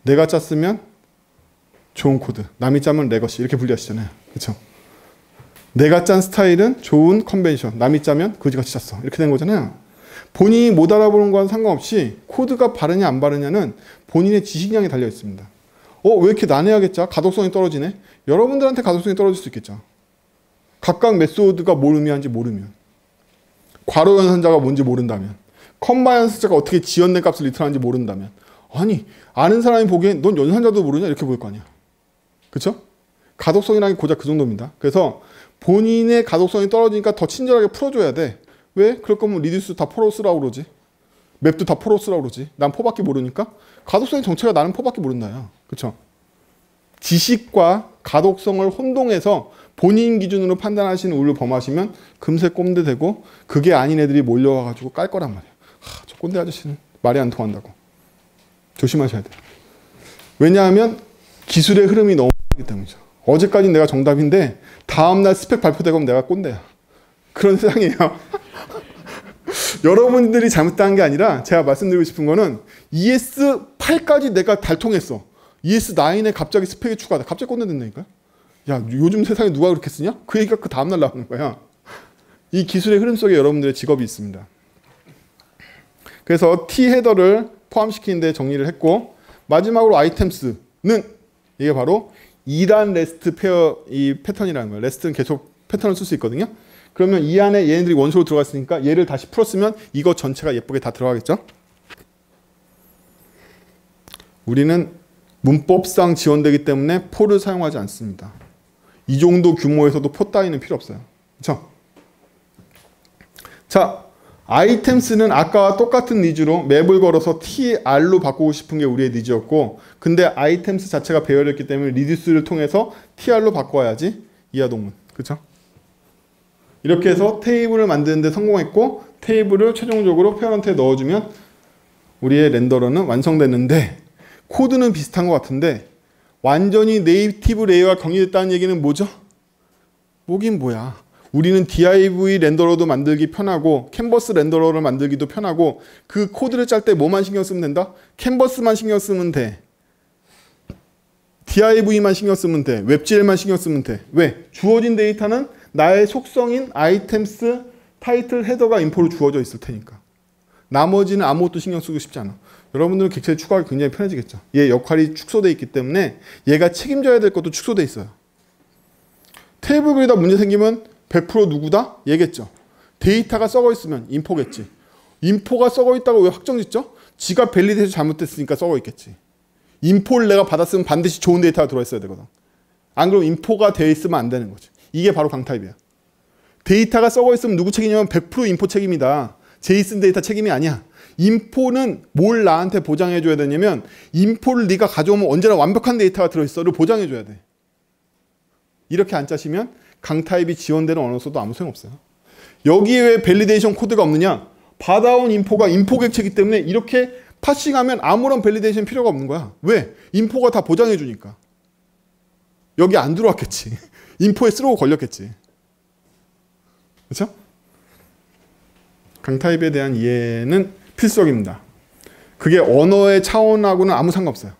내가 짰으면 좋은 코드, 남이 짜면 레거시 이렇게 분리하시잖아요. 그렇죠? 내가 짠 스타일은 좋은 컨벤션, 남이 짜면 거지같이 짰어. 이렇게 된 거잖아요. 본인이 못 알아보는 건 상관없이 코드가 바르냐 안 바르냐는 본인의 지식량에 달려 있습니다. 왜 이렇게 난해하겠죠? 가독성이 떨어지네? 여러분들한테 가독성이 떨어질 수 있겠죠. 각각 메소드가 뭘 의미하는지 모르면, 괄호 연산자가 뭔지 모른다면, 컴마 연산자가 어떻게 지연된 값을 리턴하는지 모른다면, 아니 아는 사람이 보기엔 넌 연산자도 모르냐? 이렇게 보일 거 아니야. 그렇죠? 가독성이라는 게 고작 그 정도입니다. 그래서 본인의 가독성이 떨어지니까 더 친절하게 풀어줘야 돼. 왜? 그럴 거면 리듀스 다 포로 쓰라고 그러지. 맵도 다 포로 쓰라고 그러지. 난 포밖에 모르니까. 가독성의 정체가 나는 포밖에 모른다요. 그렇죠? 지식과 가독성을 혼동해서 본인 기준으로 판단하시는 우를 범하시면 금세 꼰대 되고 그게 아닌 애들이 몰려와가지고 깔 거란 말이에요. 저 꼰대 아저씨는 말이 안 통한다고. 조심하셔야 돼요. 왜냐하면 기술의 흐름이 너무 빠르기 때문이죠. 어제까지 내가 정답인데 다음날 스펙 발표되고 내가 꼰대야. 그런 세상이에요. 여러분들이 잘못한 게 아니라 제가 말씀드리고 싶은 거는 ES8까지 내가 달통했어. ES9에 갑자기 스펙이 추가돼. 갑자기 꼰대 된다니까요. 야, 요즘 세상에 누가 그렇게 쓰냐? 그 얘기가 그 다음날 나오는 거야. 이 기술의 흐름 속에 여러분들의 직업이 있습니다. 그래서 T 헤더를 포함시키는 데 정리를 했고 마지막으로 아이템스는 이게 바로 2단 레스트 페어 이 패턴이라는 거예요. 레스트는 계속 패턴을 쓸 수 있거든요. 그러면 이 안에 얘네들이 원소로 들어갔으니까 얘를 다시 풀었으면 이거 전체가 예쁘게 다 들어가겠죠? 우리는 문법상 지원되기 때문에 포를 사용하지 않습니다. 이 정도 규모에서도 포 따위는 필요 없어요. 그렇죠? 자, 아이템스는 아까와 똑같은 니즈로 맵을 걸어서 TR로 바꾸고 싶은 게 우리의 니즈였고 근데 아이템스 자체가 배열했기 때문에 리듀스를 통해서 TR로 바꿔야지 이하동문. 그렇죠? 이렇게 해서 테이블을 만드는데 성공했고 테이블을 최종적으로 페어런트에 넣어주면 우리의 렌더러는 완성됐는데 코드는 비슷한 것 같은데 완전히 네이티브 레이어가 정리됐다는 얘기는 뭐죠? 뭐긴 뭐야. 우리는 div 렌더러도 만들기 편하고 캔버스 렌더러를 만들기도 편하고 그 코드를 짤 때 뭐만 신경 쓰면 된다? 캔버스만 신경 쓰면 돼. div만 신경 쓰면 돼. 웹GL만 신경 쓰면 돼. 왜? 주어진 데이터는 나의 속성인 아이템스, 타이틀, 헤더가 인포로 주어져 있을 테니까. 나머지는 아무것도 신경 쓰고 싶지 않아. 여러분들은 객체를 추가하기 굉장히 편해지겠죠. 얘 역할이 축소되어 있기 때문에 얘가 책임져야 될 것도 축소되어 있어요. 테이블 그리다 문제 생기면 100% 누구다? 얘겠죠. 데이터가 썩어 있으면 인포겠지. 인포가 썩어 있다고 왜 확정짓죠? 지가 밸리데이션 잘못됐으니까 썩어 있겠지. 인포를 내가 받았으면 반드시 좋은 데이터가 들어있어야 되거든. 안 그러면 인포가 되어 있으면 안 되는 거지. 이게 바로 강타입이야. 데이터가 썩어 있으면 누구 책임이냐면 100% 인포 책임이다. 제이슨 데이터 책임이 아니야. 인포는 뭘 나한테 보장해 줘야 되냐면 인포를 네가 가져오면 언제나 완벽한 데이터가 들어있어를 보장해 줘야 돼. 이렇게 안 짜시면 강타입이 지원되는 언어 써도 아무 소용없어요. 여기에 왜 밸리데이션 코드가 없느냐? 받아온 인포가 인포 객체이기 때문에 이렇게 파싱하면 아무런 밸리데이션 필요가 없는 거야. 왜? 인포가 다 보장해 주니까. 여기 안 들어왔겠지. 인포에 쓰러고 걸렸겠지. 그렇죠? 강타입에 대한 이해는 필수적입니다. 그게 언어의 차원하고는 아무 상관없어요.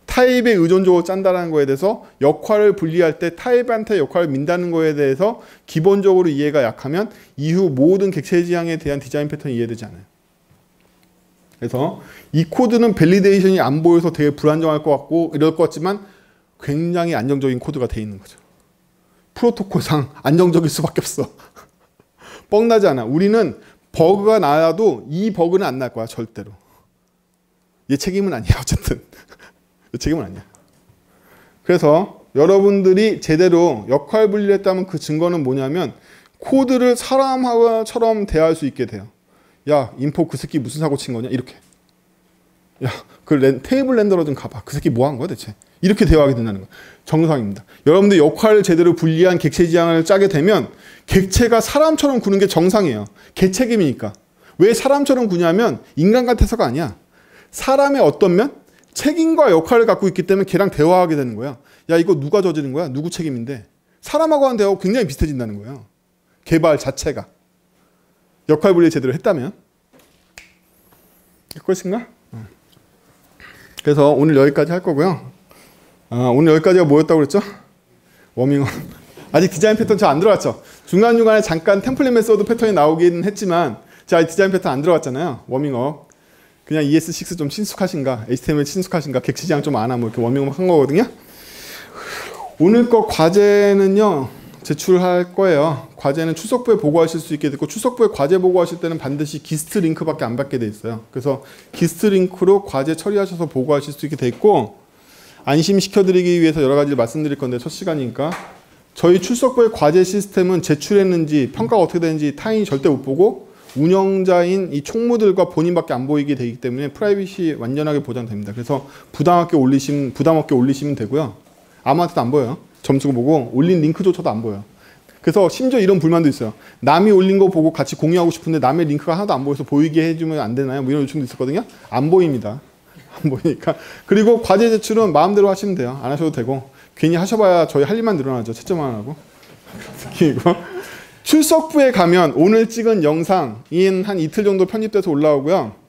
타입에 의존적으로 짠다는 거에 대해서 역할을 분리할 때 타입한테 역할을 민다는 거에 대해서 기본적으로 이해가 약하면 이후 모든 객체 지향에 대한 디자인 패턴이 이해되지 않아요. 그래서 이 코드는 밸리데이션이 안 보여서 되게 불안정할 것 같고 이럴 것 같지만 굉장히 안정적인 코드가 돼 있는 거죠. 프로토콜상 안정적일 수밖에 없어. 뻥나지 않아. 우리는 버그가 나도 이 버그는 안 날 거야. 절대로. 얘 책임은 아니야. 어쨌든. 얘 책임은 아니야. 그래서 여러분들이 제대로 역할 분리를 했다면 그 증거는 뭐냐면 코드를 사람처럼 대할 수 있게 돼요. 야, 인포 그 새끼 무슨 사고 친 거냐? 이렇게. 야, 그 테이블 렌더러 좀 가봐. 그 새끼 뭐 한 거야 대체? 이렇게 대화하게 된다는 거예요. 정상입니다. 여러분들 역할을 제대로 분리한 객체 지향을 짜게 되면 객체가 사람처럼 구는 게 정상이에요. 걔 책임이니까. 왜 사람처럼 구냐면 인간 같아서가 아니야. 사람의 어떤 면? 책임과 역할을 갖고 있기 때문에 걔랑 대화하게 되는 거야. 야, 이거 누가 저지른 거야? 누구 책임인데? 사람하고 하는 대화가 굉장히 비슷해진다는 거예요. 개발 자체가. 역할 분리 제대로 했다면. 그것인가? 그래서 오늘 여기까지 할 거고요. 오늘 여기까지가 뭐였다고 그랬죠? 워밍업. 아직 디자인 패턴 잘 안 들어갔죠? 중간중간에 잠깐 템플릿 메소드 패턴이 나오긴 했지만 자, 디자인 패턴 안 들어갔잖아요. 워밍업. 그냥 ES6 좀 친숙하신가? HTML 친숙하신가? 객체 지향 좀 아나? 뭐 이렇게 워밍업 한 거거든요. 오늘 거 과제는요. 제출할 거예요. 과제는 출석부에 보고하실 수 있게 됐고 출석부에 과제 보고하실 때는 반드시 기스트 링크밖에 안 받게 돼 있어요. 그래서 기스트 링크로 과제 처리하셔서 보고하실 수 있게 돼 있고 안심시켜드리기 위해서 여러 가지를 말씀드릴 건데 첫 시간이니까 저희 출석부의 과제 시스템은 제출했는지 평가가 어떻게 되는지 타인이 절대 못 보고 운영자인 이 총무들과 본인밖에 안 보이게 되기 때문에 프라이빗이 완전하게 보장됩니다. 그래서 부담 없게 올리시면 되고요. 아무한테도 안 보여요. 점수고 보고 올린 링크조차도 안 보여요. 그래서 심지어 이런 불만도 있어요. 남이 올린 거 보고 같이 공유하고 싶은데 남의 링크가 하나도 안 보여서 보이게 해주면 안 되나요? 뭐 이런 요청도 있었거든요. 안 보입니다. 안 보이니까. 그리고 과제 제출은 마음대로 하시면 돼요. 안 하셔도 되고 괜히 하셔봐야 저희 할 일만 늘어나죠. 채점만 하고. 그리고 출석부에 가면 오늘 찍은 영상인 한 이틀 정도 편집돼서 올라오고요.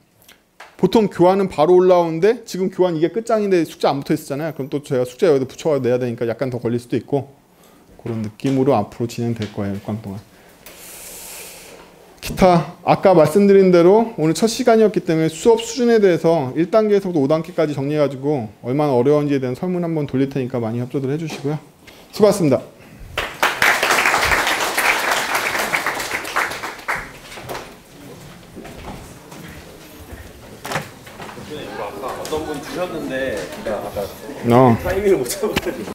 보통 교환은 바로 올라오는데 지금 교환 이게 끝장인데 숙제 안 붙어 있었잖아요. 그럼 또 제가 숙제 여기다 붙여서 내야 되니까 약간 더 걸릴 수도 있고 그런 느낌으로 앞으로 진행될 거예요. 6강 동안. 기타 아까 말씀드린 대로 오늘 첫 시간이었기 때문에 수업 수준에 대해서 1단계에서부터 5단계까지 정리해가지고 얼마나 어려운지에 대한 설문 한번 돌릴 테니까 많이 협조들 해주시고요. 수고하셨습니다. 어떤 분 주셨는데 제가 아까 타이밍을 못 잡아가지고